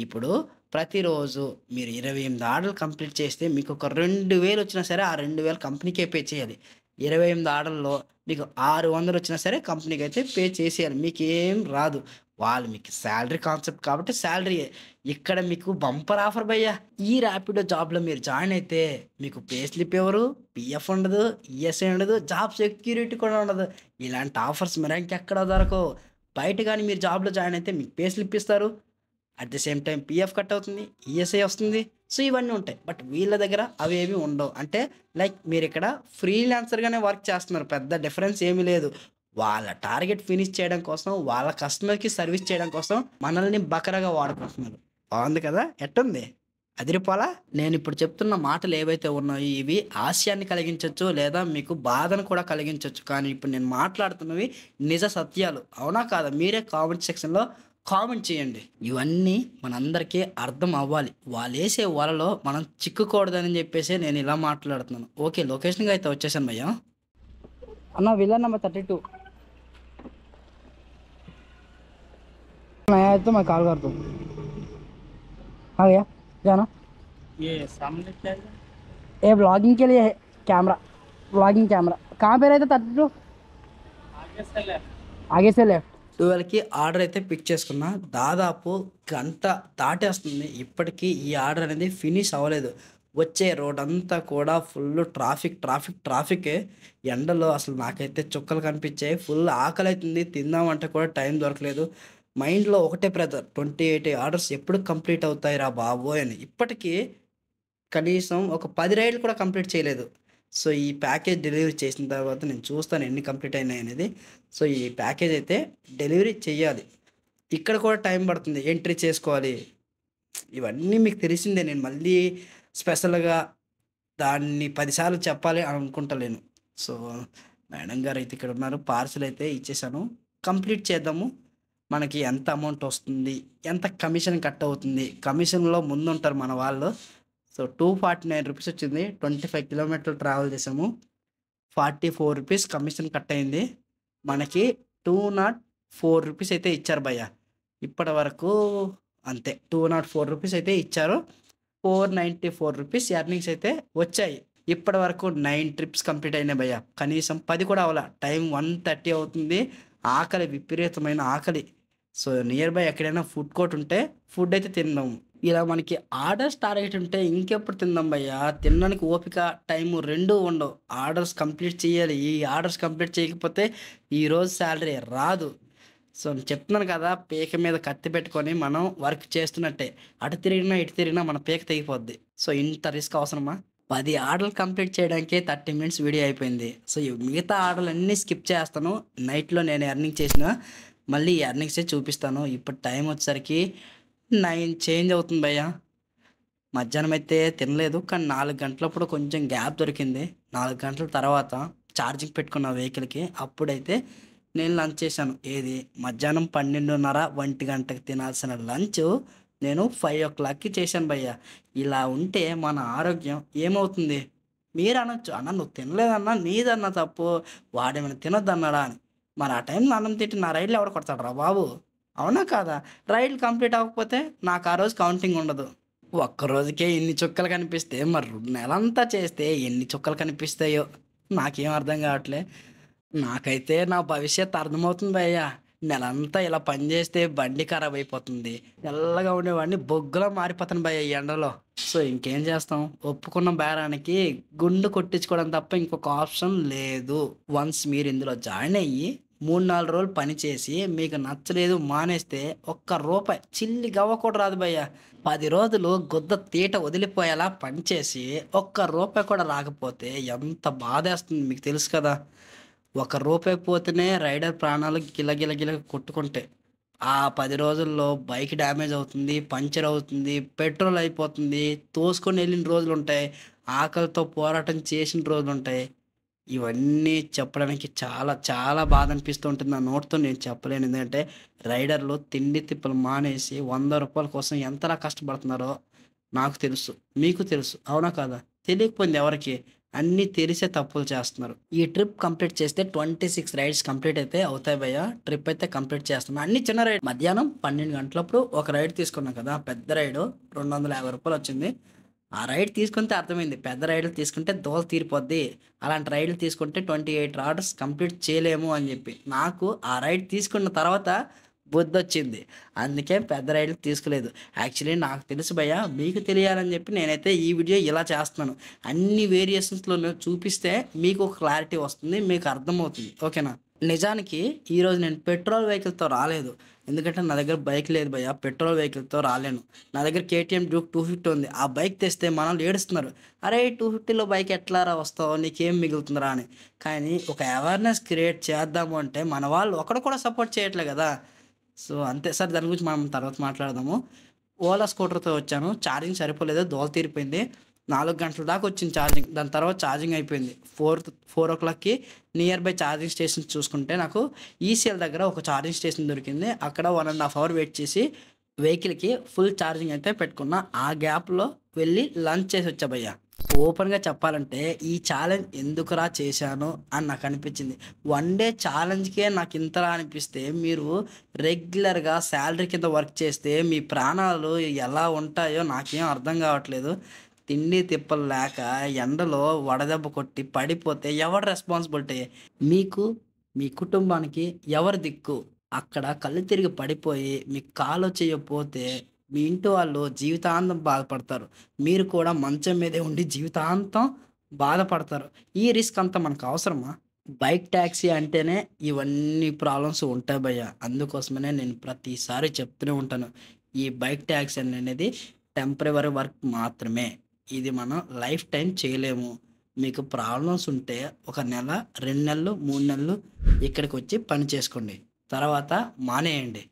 ఇప్పుడు ప్రతిరోజు మీరు 28 ఆర్డర్లు కంప్లీట్ చేస్తే మీకు ఒక 2,000 వచ్చినా సరే ఆ 2,000 కంపెనీకే పే చేయాలి. 28 ఆర్డర్‌లో మీకు 600 వచ్చినా సరే కంపెనీకైతే పే చేసేయాలి. మీకేం రాదు. వాళ్ళు మీకు సాలరీ కాన్సెప్ట్ కాబట్టి సాలరీయే. ఇక్కడ మీకు బంపర్ ఆఫర్ భయ్యా. ఈ ర్యాపిడో జాబ్‌లో మీరు జాయిన్ అయితే మీకు పే స్లిప్ ఇవ్వరు, పీఎఫ్ ఉండదు, ఈఎస్ఐ ఉండదు, జాబ్ సెక్యూరిటీ కూడా ఉండదు. ఇలాంటి ఆఫర్స్ మరి ఇంకెక్కడ దొరకవు. బయట గాని మీరు జాబ్‌లో జాయిన్ అయితే మీకు పే స్లిప్ ఇస్తారు. At the same time PF cut అవుతుంది, ఈఎస్ఐ వస్తుంది. సో ఇవన్నీ ఉంటాయి. బట్ వీళ్ళ దగ్గర అవేవి ఉండవు. అంటే లైక్ మీరిక్కడ ఫ్రీలాన్సర్‌గానే వర్క్ చేస్తున్నారు. పెద్ద డిఫరెన్స్ ఏమీ లేదు. వాళ్ళ టార్గెట్ ఫినిష్ చేయడం కోసం, వాళ్ళ కస్టమర్‌కి సర్విస్ చేయడం కోసం మనల్ని బకరగా వాడుకుంటున్నారు. బావుంది కదా! ఎట్టుంది? అదిరిపోలా? నేనిప్పుడు చెప్తున్న మాటలు ఏవైతే ఉన్నాయో ఇవి హాస్యాన్ని కలిగించొచ్చు, లేదా మీకు బాధను కూడా కలిగించొచ్చు. కానీ ఇప్పుడు నేను మాట్లాడుతున్నవి నిజ సత్యాలు. అవునా కాదా? మీరే కామెంట్ సెక్షన్‌లో కామెంట్ చేయండి. ఇవన్నీ మనందరికీ అర్థం అవ్వాలి. వాళ్ళేసే వలలో మనం చిక్కుకూడదని చెప్పేసి నేను ఇలా మాట్లాడుతున్నాను. ఓకే, లొకేషన్‌కి అయితే వచ్చేసాను భయ్యా. అన్న విలా నెంబర్ 32 मैं आया तो मैं कॉल कर दूँ। हाँ भैया जाना ये सामने क्या है? ये ब्लॉगिंग के लिए है कैमरा, ब्लॉगिंग कैमरा। कहाँ पे रहता 32? आगे से लेफ्ट। आगे से लेफ्ट। 12కి ఆర్డర్ అయితే పిక్ చేసుకున్నా. దాదాపు గంట దాటేస్తుంది. ఇప్పటికీ ఈ ఆర్డర్ అనేది ఫినిష్ అవ్వలేదు. వచ్చే రోడ్ అంతా కూడా ఫుల్ ట్రాఫికే. ఎండలో అసలు నాకైతే చుక్కలు కనిపించాయి. ఫుల్ ఆకలైతుంది. తిందామంటే కూడా టైం దొరకలేదు. మైండ్‌లో ఒకటే ప్రెజర్, 28 ఆర్డర్స్ ఎప్పుడు కంప్లీట్ అవుతాయిరా బాబోయ్ అని. ఇప్పటికీ కనీసం ఒక 10 రైడ్లు కూడా కంప్లీట్ చేయలేదు. సో ఈ ప్యాకేజ్ డెలివరీ చేసిన తర్వాత నేను చూస్తాను ఎన్ని కంప్లీట్ అయినాయి అనేది. సో ఈ ప్యాకేజ్ అయితే డెలివరీ చెయ్యాలి. ఇక్కడ కూడా టైం పడుతుంది. ఎంట్రీ చేసుకోవాలి. ఇవన్నీ మీకు తెలిసిందే. నేను మళ్ళీ స్పెషల్‌గా దాన్ని 10 సార్లు చెప్పాలి అని అనుకుంటలేను. సో మేడం గారు అయితే ఇక్కడ ఉన్నారు. పార్సెల్ అయితే ఇచ్చేసాను. కంప్లీట్ చేద్దాము. మనకి ఎంత అమౌంట్ వస్తుంది, ఎంత కమిషన్ కట్ అవుతుంది. కమిషన్‌లో ముందుంటారు మన వాళ్ళు. సో ₹249 వచ్చింది. 25 కిలోమీటర్లు ట్రావెల్ చేసాము. ₹44 కమిషన్ కట్ అయింది. మనకి ₹204 అయితే ఇచ్చారు భయ్యా. ఇప్పటి వరకు అంతే. ₹204 అయితే ఇచ్చారు. ₹494 ఎర్నింగ్స్ అయితే వచ్చాయి. ఇప్పటి వరకు 9 ట్రిప్స్ కంప్లీట్ అయినాయి భయ్యా. కనీసం 10 కూడా అవ్వలా. టైం 1:30 అవుతుంది. ఆకలి, విపరీతమైన ఆకలి. సో నియర్ బై ఎక్కడైనా ఫుడ్ కోర్ట్ ఉంటే ఫుడ్ అయితే తిందాము. ఇలా మనకి ఆర్డర్స్ టార్గెట్ ఉంటే ఇంకెప్పుడు తిందాం భయ్యా. తినడానికి ఓపిక, టైము 2 ఉండవు. ఆర్డర్స్ కంప్లీట్ చేయాలి. ఈ ఆర్డర్స్ కంప్లీట్ చేయకపోతే ఈరోజు సాలరీ రాదు. సో చెప్తున్నాను కదా, పీక మీద కత్తి పెట్టుకొని మనం వర్క్ చేస్తున్నట్టే. అటు తిరిగినా ఇటు తిరిగినా మన పీక తెగిపోద్ది. సో ఇంత రిస్క్ అవసరమా? 10 ఆర్డర్లు కంప్లీట్ చేయడానికే 30 మినిట్స్ వీడియో అయిపోయింది. సో ఈ మిగతా ఆర్డర్లు అన్నీ స్కిప్ చేస్తాను. నైట్‌లో నేను ఎర్నింగ్ చేసిన మళ్ళీ ఈ ఎర్నింగ్సే చూపిస్తాను. ఇప్పుడు టైం వచ్చేసరికి 9 చేంజ్ అవుతుంది భయ్యా. మధ్యాహ్నం అయితే తినలేదు. కానీ 4 గంటలప్పుడు కొంచెం గ్యాప్ దొరికింది. 4 గంటల తర్వాత ఛార్జింగ్ పెట్టుకున్న వెహికల్‌కి. అప్పుడైతే నేను లంచ్ చేశాను. ఏది మధ్యాహ్నం 12:30, 1 గంటకి తినాల్సిన లంచ్ నేను 5 o'clockకి చేశాను భయ్య. ఇలా ఉంటే మన ఆరోగ్యం ఏమవుతుంది? మీరు అనొచ్చు, అన్న నువ్వు తినలేదన్నా నీదన్నా తప్పు, వాడేమైనా తినొద్దన్నాడా అని. మరి ఆ టైంలో అన్నం తింటే నా రైడ్లు ఎవడు కొడతాడురా బాబు? అవునా కాదా? రైడ్లు కంప్లీట్ అవ్వకపోతే నాకు ఆ రోజు కౌంటింగ్ ఉండదు. ఒక్కరోజుకే ఇన్ని చుక్కలు కనిపిస్తే మరి నెలంతా చేస్తే ఎన్ని చుక్కలు కనిపిస్తాయో నాకేం అర్థం కావట్లే. నాకైతే నా భవిష్యత్తు అర్థమవుతుంది భయ్యా. నెలంతా ఇలా పని చేస్తే బండి ఖరాబ్ అయిపోతుంది. తెల్లగా ఉండేవాడిని బొగ్గులా మారిపోతాను భయ్యా ఈ ఎండలో. సో ఇంకేం చేస్తాం? ఒప్పుకున్న బేరానికి గుండు కొట్టించుకోవడం తప్ప ఇంకొక ఆప్షన్ లేదు. వన్స్ మీరు ఇందులో జాయిన్ అయ్యి 3-4 రోజులు పని చేసి మీకు నచ్చలేదు మానేస్తే ఒక్క రూపాయి చిల్లి గవ్వ కూడా రాదు భయ్యా. 10 రోజులు గుద్ద తీట వదిలిపోయేలా పనిచేసి ఒక్క రూపాయి కూడా రాకపోతే ఎంత బాధేస్తుంది మీకు తెలుసు కదా. ఒక రూపాయి పోతేనే రైడర్ ప్రాణాలు గిలగిల కొట్టుకుంటే ఆ 10 రోజుల్లో బైక్ డ్యామేజ్ అవుతుంది, పంచర్ అవుతుంది, పెట్రోల్ అయిపోతుంది, తోసుకొని వెళ్ళిన రోజులు ఉంటాయి, ఆకలితో పోరాటం చేసిన రోజులు ఉంటాయి. ఇవన్నీ చెప్పడానికి చాలా చాలా బాధ అనిపిస్తూ ఉంటుంది. నా నోటితో నేను చెప్పలేను. ఎందుకంటే రైడర్లు తిండి తిప్పలు మానేసి 100 రూపాయల కోసం ఎంతలా కష్టపడుతున్నారో నాకు తెలుసు, మీకు తెలుసు. అవునా కాదా? తెలియకపోయింది ఎవరికి? అన్నీ తెలిసే తప్పులు చేస్తున్నారు. ఈ ట్రిప్ కంప్లీట్ చేస్తే 26 రైడ్స్ కంప్లీట్ అయితే అవుతాయి భయ్య. ట్రిప్ అయితే కంప్లీట్ చేస్తున్నాం. అన్ని చిన్న రైడ్. మధ్యాహ్నం 12 గంటలప్పుడు ఒక రైడ్ తీసుకున్నాం కదా, పెద్ద రైడు 250 రూపాయలు వచ్చింది. ఆ రైడ్ తీసుకుంటే అర్థమైంది, పెద్ద రైడ్లు తీసుకుంటే దోల తీరిపోద్ది, అలాంటి రైడ్లు తీసుకుంటే 28 రాడర్స్ కంప్లీట్ చేయలేము అని చెప్పి నాకు ఆ రైడ్ తీసుకున్న తర్వాత బుద్ధి వచ్చింది. అందుకే పెద్ద రైడ్లు తీసుకోలేదు. యాక్చువల్లీ నాకు తెలుసు భయ్య, మీకు తెలియాలని చెప్పి నేనైతే ఈ వీడియో ఇలా చేస్తున్నాను. అన్ని వేరియేషన్స్లో చూపిస్తే మీకు ఒక క్లారిటీ వస్తుంది, మీకు అర్థమవుతుంది. ఓకేనా? నిజానికి ఈరోజు నేను పెట్రోల్ వెహికల్తో రాలేదు, ఎందుకంటే నా దగ్గర బైక్ లేదు భయ్య. పెట్రోల్ వెహికల్తో రాలేను. నా దగ్గర KTM డ్యూక్ 250 ఉంది. ఆ బైక్ తెస్తే మనల్ని ఏడుస్తున్నారు, అరే 250లో బైక్ ఎట్లారా వస్తావు, నీకేం మిగులుతుందిరా అని. కానీ ఒక అవేర్నెస్ క్రియేట్ చేద్దాము అంటే మన వాళ్ళు ఒకడు కూడా సపోర్ట్ చేయట్లే కదా. సో అంతే సార్, దాని గురించి మనం తర్వాత మాట్లాడదాము. ఓలా స్కూటర్తో వచ్చాను, ఛార్జింగ్ సరిపోలేదు, దోల తీరిపోయింది. 4 గంటల దాకా వచ్చింది ఛార్జింగ్. దాని తర్వాత ఛార్జింగ్ అయిపోయింది. 4 o'clockకి నియర్ బై ఛార్జింగ్ స్టేషన్ చూసుకుంటే నాకు ECL దగ్గర ఒక ఛార్జింగ్ స్టేషన్ దొరికింది. అక్కడ 1.5 hour వెయిట్ చేసి వెహికల్కి ఫుల్ ఛార్జింగ్ అయితే పెట్టుకున్నా. ఆ గ్యాప్లో వెళ్ళి లంచ్ చేసి వచ్చా భయ్య. ఓపెన్గా చెప్పాలంటే ఈ ఛాలెంజ్ ఎందుకురా చేశాను అని నాకు అనిపించింది. 1 డే ఛాలెంజ్కే నాకు ఇంతలా అనిపిస్తే మీరు రెగ్యులర్గా శాలరీ కింద వర్క్ చేస్తే మీ ప్రాణాలు ఎలా ఉంటాయో నాకేం అర్థం కావట్లేదు. తిండి తిప్పలు లేక ఎండలో వడదెబ్బ కొట్టి పడిపోతే ఎవరు రెస్పాన్సిబిలిటీ? మీకు, మీ కుటుంబానికి ఎవరు దిక్కు? అక్కడ కళ్ళు తిరిగి పడిపోయి మీకు కాలు చేయకపోతే మీ ఇంటి వాళ్ళు జీవితాంతం బాధపడతారు. మీరు కూడా మంచం మీదే ఉండి జీవితాంతం బాధపడతారు. ఈ రిస్క్ అంతా మనకు అవసరమా? బైక్ ట్యాక్సీ అంటేనే ఇవన్నీ ప్రాబ్లమ్స్ ఉంటాయి భయ్య. అందుకోసమనే నేను ప్రతిసారి చెప్తూనే ఉంటాను, ఈ బైక్ ట్యాక్సీ అనేది టెంపరరీ వర్క్ మాత్రమే. ఇది మనం లైఫ్ టైం చేయలేము. మీకు ప్రాబ్లమ్స్ ఉంటే 1 నెల, 2 నెలలు, 3 నెలలు ఇక్కడికి వచ్చి పని చేసుకోండి, తర్వాత మానేయండి.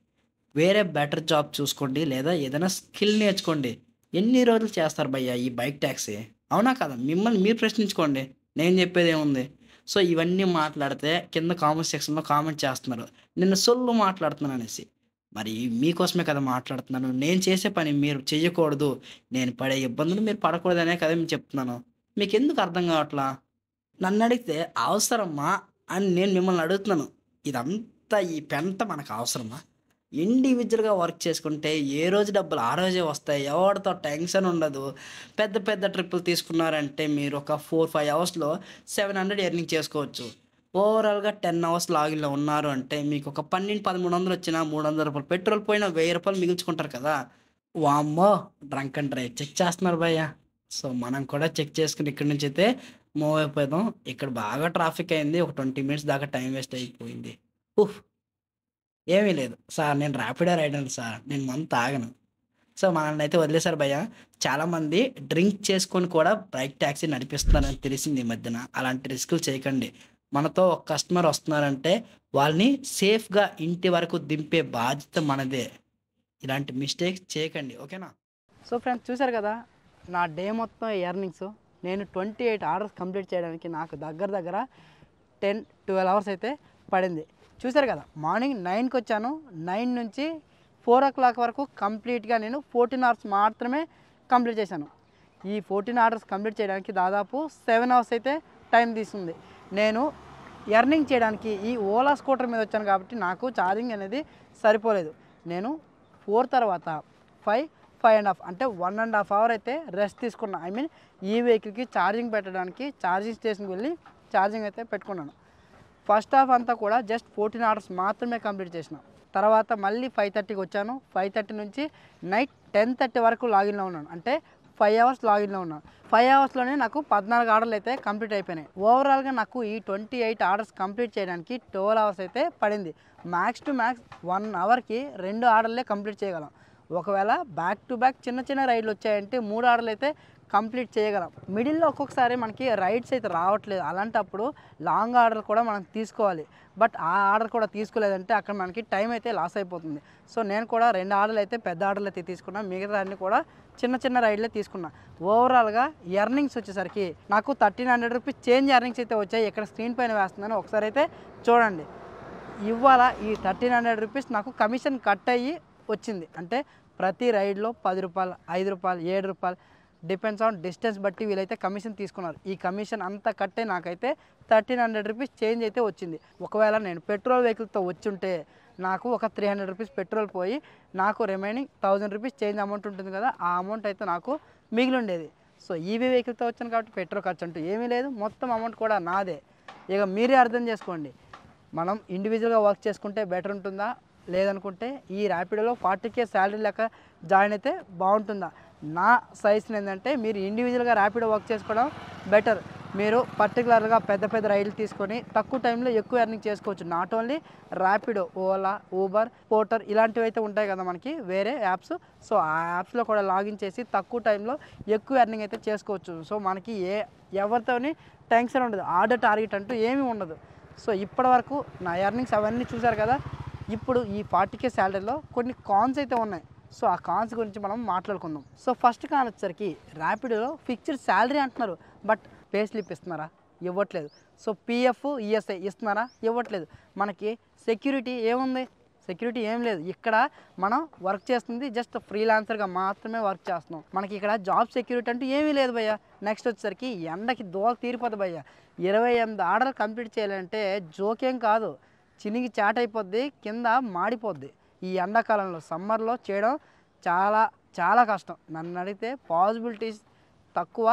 వేరే బెటర్ జాబ్ చూసుకోండి, లేదా ఏదైనా స్కిల్ నేర్చుకోండి. ఎన్ని రోజులు చేస్తారు భయ్య ఈ బైక్ ట్యాక్సీ? అవునా కదా? మిమ్మల్ని మీరు ప్రశ్నించుకోండి, నేను చెప్పేది ఏముంది. సో ఇవన్నీ మాట్లాడితే కింద కామెంట్ సెక్షన్లో కామెంట్ చేస్తున్నారు నిన్ను సొల్లు మాట్లాడుతున్నాను అనేసి. మరి మీకోసమే కదా మాట్లాడుతున్నాను. నేను చేసే పని మీరు చెయ్యకూడదు, నేను పడే ఇబ్బందులు మీరు పడకూడదనే కదా మీకు చెప్తున్నాను. మీకు ఎందుకు అర్థం కావట్లా? నన్ను అడిగితే అవసరమా అని నేను మిమ్మల్ని అడుగుతున్నాను. ఇదంతా ఈ పెంట మనకు అవసరమా? ఇండివిజువల్గా వర్క్ చేసుకుంటే ఏ రోజు డబ్బులు ఆ రోజే వస్తాయి, ఎవరితో టెన్షన్ ఉండదు. పెద్ద పెద్ద ట్రిప్పులు తీసుకున్నారంటే మీరు ఒక 4-5 అవర్స్లో 700 ఎర్నింగ్ చేసుకోవచ్చు. ఓవరాల్గా 10 అవర్స్ లాగిన్లో ఉన్నారు అంటే మీకు ఒక 1200-1300 వచ్చినా 300 రూపాయలు పెట్రోల్ పోయినా 1000 రూపాయలు మిగుల్చుకుంటారు కదా. వామ్మో, డ్రంక్ అండ్ డ్రైవ్ చెక్ చేస్తున్నారు భయ్య. సో మనం కూడా చెక్ చేసుకుని ఇక్కడి నుంచి అయితే మూవ్ అయిపోదాం. ఇక్కడ బాగా ట్రాఫిక్ అయింది, ఒక 20 minutes దాకా టైం వేస్ట్ అయిపోయింది. ఏమీ లేదు సార్, నేను ర్యాపిడో రైడర్ సార్, నేను మందు తాగను. సో మనల్ని అయితే వదిలేశారు భయ్య. చాలామంది డ్రింక్ చేసుకొని కూడా బైక్ ట్యాక్సీ నడిపిస్తున్నారని తెలిసింది ఈ మధ్యన. అలాంటి రిస్కులు చేయకండి. మనతో ఒక కస్టమర్ వస్తున్నారంటే వాళ్ళని సేఫ్గా ఇంటి వరకు దింపే బాధ్యత మనదే. ఇలాంటి మిస్టేక్స్ చేయకండి, ఓకేనా? సో ఫ్రెండ్స్, చూసారు కదా నా డే మొత్తం ఎర్నింగ్స్. నేను 28 ఆర్డర్స్ కంప్లీట్ చేయడానికి నాకు దగ్గర 10-12 అవర్స్ అయితే పడింది. చూసారు కదా, మార్నింగ్ 9కి వచ్చాను, 9 నుంచి 4 o'clock వరకు కంప్లీట్గా నేను 14 అవర్స్ మాత్రమే కంప్లీట్ చేశాను. ఈ 14 అవర్స్ కంప్లీట్ చేయడానికి దాదాపు 7 అవర్స్ అయితే టైం తీసుకుంది. నేను ఎర్నింగ్ చేయడానికి ఈ ఓలా స్కూటర్ మీద వచ్చాను కాబట్టి నాకు ఛార్జింగ్ అనేది సరిపోలేదు. నేను 4 తర్వాత 5.5 అంటే 1.5 అవర్ అయితే రెస్ట్ తీసుకున్నా. ఐ మీన్ ఈ వెహికల్కి ఛార్జింగ్ పెట్టడానికి ఛార్జింగ్ స్టేషన్కి వెళ్ళి ఛార్జింగ్ అయితే పెట్టుకున్నాను. ఫస్ట్ హాఫ్ అంతా కూడా జస్ట్ 14 అవర్స్ మాత్రమే కంప్లీట్ చేసిన. తర్వాత మళ్ళీ 5:30కి వచ్చాను. 5:30 నుంచి నైట్ 10:30 వరకు లాగిన్లో ఉన్నాను. అంటే 5 అవర్స్ లాగిన్లో ఉన్నాను. 5 అవర్స్లోనే నాకు 14 ఆర్డర్లు అయితే కంప్లీట్ అయిపోయినాయి. ఓవరాల్గా నాకు ఈ 28 ఆర్డర్స్ కంప్లీట్ చేయడానికి 12 అవర్స్ అయితే పడింది. మ్యాక్స్ టు మ్యాక్స్ 1 అవర్కి 2 ఆర్డర్లే కంప్లీట్ చేయగలం. ఒకవేళ బ్యాక్ టు బ్యాక్ చిన్న చిన్న రైడ్లు వచ్చాయంటే 3 ఆర్డర్లు అయితే కంప్లీట్ చేయగలం. మిడిల్లో ఒక్కొక్కసారి మనకి రైడ్స్ అయితే రావట్లేదు. అలాంటప్పుడు లాంగ్ ఆర్డర్ కూడా మనం తీసుకోవాలి. బట్ ఆ ఆర్డర్ కూడా తీసుకోలేదంటే అక్కడ మనకి టైం అయితే లాస్ అయిపోతుంది. సో నేను కూడా 2 ఆర్డర్లు అయితే పెద్ద ఆర్డర్లు అయితే తీసుకున్నాను. మిగతా అన్ని కూడా చిన్న చిన్న రైడ్లే తీసుకున్నా. ఓవరాల్గా ఎర్నింగ్స్ వచ్చేసరికి నాకు 1300 రూపీస్ చేంజ్ ఎర్నింగ్స్ అయితే వచ్చాయి. ఇక్కడ స్క్రీన్ పైన వేస్తున్నాను, ఒకసారి అయితే చూడండి. ఇవాళ ఈ 1300 రూపీస్ నాకు కమిషన్ కట్ అయ్యి వచ్చింది. అంటే ప్రతి రైడ్లో 10 రూపాయలు, 5 రూపాయలు, 7 రూపాయలు డిపెండ్స్ ఆన్ డిస్టెన్స్ బట్టి వీళ్ళైతే కమిషన్ తీసుకున్నారు. ఈ కమిషన్ అంతా కట్టే నాకైతే 1300 రూపీస్ చేంజ్ అయితే వచ్చింది. ఒకవేళ నేను పెట్రోల్ వెహికల్తో వచ్చుంటే నాకు ఒక 300 రూపీస్ పెట్రోల్ పోయి నాకు రిమైనింగ్ 1000 రూపీస్ చేంజ్ అమౌంట్ ఉంటుంది కదా, ఆ అమౌంట్ అయితే నాకు మిగిలి ఉండేది. సో ఈవీ వెహికల్తో వచ్చాను కాబట్టి పెట్రోల్ ఖర్చు అంటూ ఏమీ లేదు, మొత్తం అమౌంట్ కూడా నాదే. ఇక మీరే అర్థం చేసుకోండి, మనం ఇండివిజువల్గా వర్క్ చేసుకుంటే బెటర్ ఉంటుందా, లేదనుకుంటే ఈ ర్యాపిడోలో 40K శాలరీ లెక్క జాయిన్ అయితే బాగుంటుందా. నా సజెషన్ ఏంటంటే మీరు ఇండివిజువల్గా ర్యాపిడో వర్క్ చేసుకోవడం బెటర్. మీరు పర్టికులర్గా పెద్ద పెద్ద రైడ్లు తీసుకొని తక్కువ టైంలో ఎక్కువ ఎర్నింగ్ చేసుకోవచ్చు. Not only Rapido, Ola, Uber, Porter ఇలాంటివి అయితే ఉంటాయి కదా మనకి వేరే యాప్స్. సో ఆ యాప్స్లో కూడా లాగిన్ చేసి తక్కువ టైంలో ఎక్కువ ఎర్నింగ్ అయితే చేసుకోవచ్చు. సో మనకి ఎవరితోని టెన్షన్ ఉండదు, ఆర్డర్ టార్గెట్ అంటూ ఏమీ ఉండదు. సో ఇప్పటి వరకు నా ఎర్నింగ్స్ అవన్నీ చూసారు కదా. ఇప్పుడు ఈ 40K శాలరీలో కొన్ని కాన్స్ అయితే ఉన్నాయి. సో ఆ కాన్స్ గురించి మనం మాట్లాడుకుందాం. సో ఫస్ట్ కాన్ వచ్చేసరికి ర్యాపిడోలో ఫిక్స్డ్ శాలరీ అంటున్నారు, బట్ పే స్లిప్ ఇస్తున్నారా? ఇవ్వట్లేదు. సో పిఎఫ్, ఈఎస్ఐ ఇస్తున్నారా? ఇవ్వట్లేదు. మనకి సెక్యూరిటీ ఏముంది? సెక్యూరిటీ ఏం లేదు. ఇక్కడ మనం వర్క్ చేస్తుంది జస్ట్ ఫ్రీలాన్సర్గా మాత్రమే వర్క్ చేస్తున్నాం. మనకి ఇక్కడ జాబ్ సెక్యూరిటీ అంటూ ఏమీ లేదు భయ్య. నెక్స్ట్ వచ్చేసరికి ఎండకి దోల తీరిపోద్ది భయ్య. 28 ఆర్డర్ కంప్లీట్ చేయాలంటే జోకేం కాదు, చినిగి చాట్ అయిపోద్ది, కింద మాడిపోద్ది. ఈ ఎండాకాలంలో సమ్మర్లో చేయడం చాలా చాలా కష్టం. నన్ను అడిగితే పాసిబిలిటీస్ తక్కువ,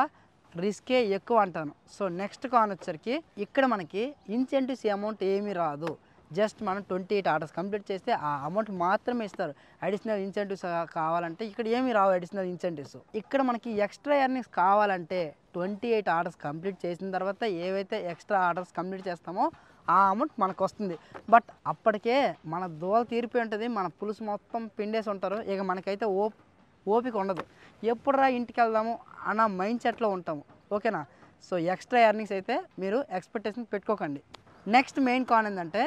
రిస్కే ఎక్కువ అంటాను. సో నెక్స్ట్ కాన్ వచ్చేసరికి ఇక్కడ మనకి ఇన్సెంటివ్స్ అమౌంట్ ఏమీ రాదు. జస్ట్ మనం 28 ఆర్డర్స్ కంప్లీట్ చేస్తే ఆ అమౌంట్ మాత్రమే ఇస్తారు. అడిషనల్ ఇన్సెంటివ్స్ కావాలంటే ఇక్కడ ఏమీ రావు. అడిషనల్ ఇన్సెంటివ్స్ ఇక్కడ మనకి ఎక్స్ట్రా ఎర్నింగ్స్ కావాలంటే 28 ఆర్డర్స్ కంప్లీట్ చేసిన తర్వాత ఏవైతే ఎక్స్ట్రా ఆర్డర్స్ కంప్లీట్ చేస్తామో ఆ అమౌంట్ మనకు వస్తుంది. బట్ అప్పటికే మన దోల తీరిపోయి ఉంటుంది, మన పులుసు మొత్తం పిండేసి ఉంటారు. ఇక మనకైతే ఓపిక ఉండదు. ఎప్పుడురా ఇంటికి వెళ్దాము అన్న మైండ్ సెట్లో ఉంటాము. ఓకేనా? సో ఎక్స్ట్రా ఎర్నింగ్స్ అయితే మీరు ఎక్స్పెక్టేషన్ పెట్టుకోకండి. నెక్స్ట్ మెయిన్ కాన్ ఏంటంటే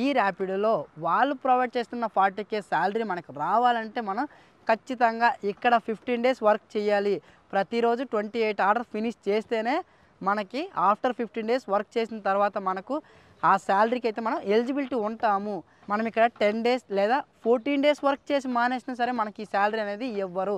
ఈ ర్యాపిడోలో వాళ్ళు ప్రొవైడ్ చేస్తున్న 40K శాలరీ మనకు రావాలంటే మనం ఖచ్చితంగా ఇక్కడ 15 డేస్ వర్క్ చేయాలి. ప్రతిరోజు 28 ఆర్డర్ ఫినిష్ చేస్తేనే మనకి ఆఫ్టర్ 15 డేస్ వర్క్ చేసిన తర్వాత మనకు ఆ శాలరీకి అయితే మనం ఎలిజిబిలిటీ ఉంటాము. మనం ఇక్కడ 10 డేస్ లేదా 14 డేస్ వర్క్ చేసి మానేసినా సరే మనకి ఈ శాలరీ అనేది ఇవ్వరు.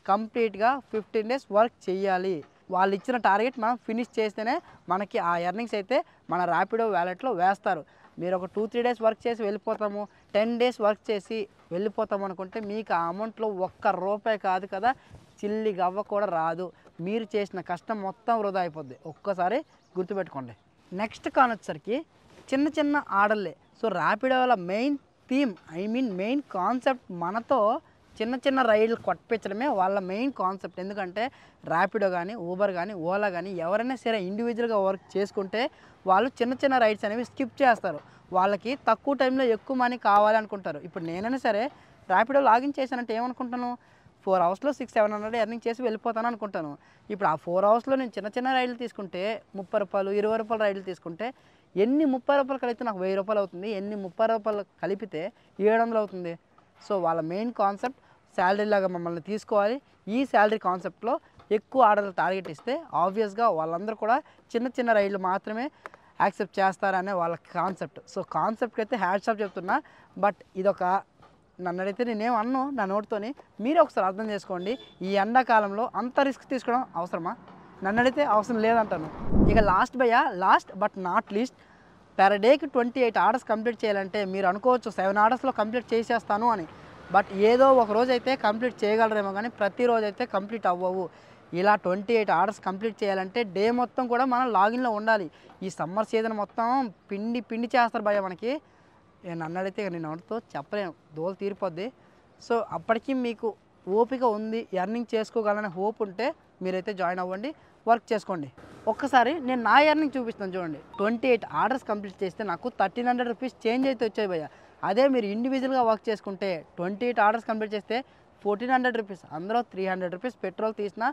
కంప్లీట్గా 15 డేస్ వర్క్ చేయాలి. వాళ్ళు ఇచ్చిన టార్గెట్ మనం ఫినిష్ చేస్తేనే మనకి ఆ ఎర్నింగ్స్ అయితే మన ర్యాపిడో వ్యాలెట్లో వేస్తారు. మీరు ఒక 2-3 డేస్ వర్క్ చేసి వెళ్ళిపోతాము, 10 డేస్ వర్క్ చేసి వెళ్ళిపోతాము అనుకుంటే మీకు ఆ అమౌంట్లో ₹1 కాదు కదా, చిల్లి గవ్వ కూడా రాదు. మీరు చేసిన కష్టం మొత్తం వృధా అయిపోద్ది. ఒక్కసారి గుర్తుపెట్టుకోండి. నెక్స్ట్ కాన్ వచ్చేసరికి చిన్న చిన్న ఆర్డర్లే. సో ర్యాపిడో వల్ల మెయిన్ థీమ్, మెయిన్ కాన్సెప్ట్ మనతో చిన్న చిన్న రైడ్లు కొట్టించడమే వాళ్ళ మెయిన్ కాన్సెప్ట్. ఎందుకంటే ర్యాపిడో కానీ, ఊబర్ కానీ, ఓలా కానీ ఎవరైనా సరే ఇండివిజువల్గా వర్క్ చేసుకుంటే వాళ్ళు చిన్న చిన్న రైడ్స్ అనేవి స్కిప్ చేస్తారు. వాళ్ళకి తక్కువ టైంలో ఎక్కువ మనీ కావాలనుకుంటారు. ఇప్పుడు నేనైనా సరే ర్యాపిడో లాగిన్ చేశానంటే ఏమనుకుంటాను, 4 అవర్స్లో 600-700 ఎర్నింగ్ చేసి వెళ్ళిపోతాను అనుకుంటాను. ఇప్పుడు ఆ 4 అవర్స్లో నేను చిన్న చిన్న రైడ్లు తీసుకుంటే ₹30, ₹20 రైడ్లు తీసుకుంటే ఎన్ని ₹30 కలిపితే నాకు ₹1000 అవుతుంది, ఎన్ని ₹30 కలిపితే 700 అవుతుంది. సో వాళ్ళ మెయిన్ కాన్సెప్ట్ శాలరీ లాగా మమ్మల్ని తీసుకోవాలి. ఈ శాలరీ కాన్సెప్ట్లో ఎక్కువ ఆర్డర్లు టార్గెట్ ఇస్తే ఆబ్వియస్గా వాళ్ళందరూ కూడా చిన్న చిన్న రైడ్లు మాత్రమే యాక్సెప్ట్ చేస్తారనే వాళ్ళ కాన్సెప్ట్. సో కాన్సెప్ట్కి అయితే హ్యాట్స్ ఆఫ్ చెప్తున్నా. బట్ ఇదొక నన్ను అడిగితే నేనేం అన్ను నా నోటితోని. మీరే ఒకసారి అర్థం చేసుకోండి, ఈ ఎండాకాలంలో అంత రిస్క్ తీసుకోవడం అవసరమా? నన్ను అడిగితే అవసరం లేదంటాను. ఇక last but not least, per డేకి 28 ఆర్డర్స్ కంప్లీట్ చేయాలంటే మీరు అనుకోవచ్చు 7 ఆర్డర్స్లో కంప్లీట్ చేసేస్తాను అని. బట్ ఏదో ఒక రోజు అయితే కంప్లీట్ చేయగలరేమో కానీ ప్రతిరోజు అయితే కంప్లీట్ అవ్వవు. ఇలా 28 ఆర్డర్స్ కంప్లీట్ చేయాలంటే డే మొత్తం కూడా మనం లాగిన్లో ఉండాలి. ఈ సమ్మర్ సీజన్ మొత్తం పిండి చేస్తారు భయ్య మనకి. నన్ను అడిగితే ఇక నేను ఎవరితో చెప్పలేను, దోలు తీరిపోద్ది. సో అప్పటికి మీకు ఓపిక ఉంది, ఎర్నింగ్ చేసుకోగలనే హోప్ ఉంటే మీరైతే జాయిన్ అవ్వండి, వర్క్ చేసుకోండి. ఒక్కసారి నేను నా ఎర్నింగ్ చూపిస్తాను చూడండి. 28 ఆర్డర్స్ కంప్లీట్ చేస్తే నాకు 1300 రూపీస్ చేంజ్ అయితే వచ్చాయి భయ్య. అదే మీరు ఇండివిజువల్గా వర్క్ చేసుకుంటే 28 ఆర్డర్స్ కంప్లీట్ చేస్తే 1400 రూపీస్, అందులో 300 రూపీస్ పెట్రోల్ తీసినా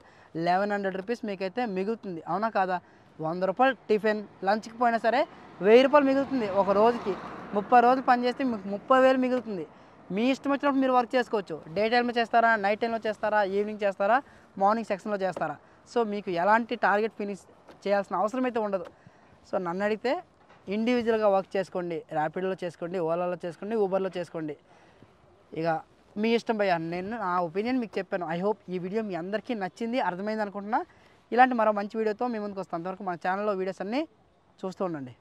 1100 రూపీస్ మీకైతే మిగులుతుంది. అవునా కాదా? 100 రూపాయలు టిఫిన్ లంచ్కి పోయినా సరే 1000 రూపాయలు మిగులుతుంది. ఒక రోజుకి 30 రోజులు పని చేస్తే మీకు 30,000 మిగులుతుంది. మీ ఇష్టం వచ్చినప్పుడు మీరు వర్క్ చేసుకోవచ్చు. డే టైంలో చేస్తారా, నైట్ టైంలో చేస్తారా, ఈవినింగ్ చేస్తారా, మార్నింగ్ సెక్షన్లో చేస్తారా. సో మీకు ఎలాంటి టార్గెట్ ఫినిష్ చేయాల్సిన అవసరం అయితే ఉండదు. సో నన్ను అడిగితే ఇండివిజువల్గా వర్క్ చేసుకోండి, ర్యాపిడోలో చేసుకోండి, ఓలాలో చేసుకోండి, ఊబర్లో చేసుకోండి. ఇక మీ ఇష్టం భయ్య. నేను నా ఒపీనియన్ మీకు చెప్పాను. ఐ హోప్ ఈ వీడియో మీ అందరికీ నచ్చింది, అర్థమైంది అనుకుంటున్నా. ఇలాంటి మరో మంచి వీడియోతో మీ ముందుకు వస్తాను. అంతవరకు మన ఛానల్లో వీడియోస్ అన్నీ చూస్తూ ఉండండి.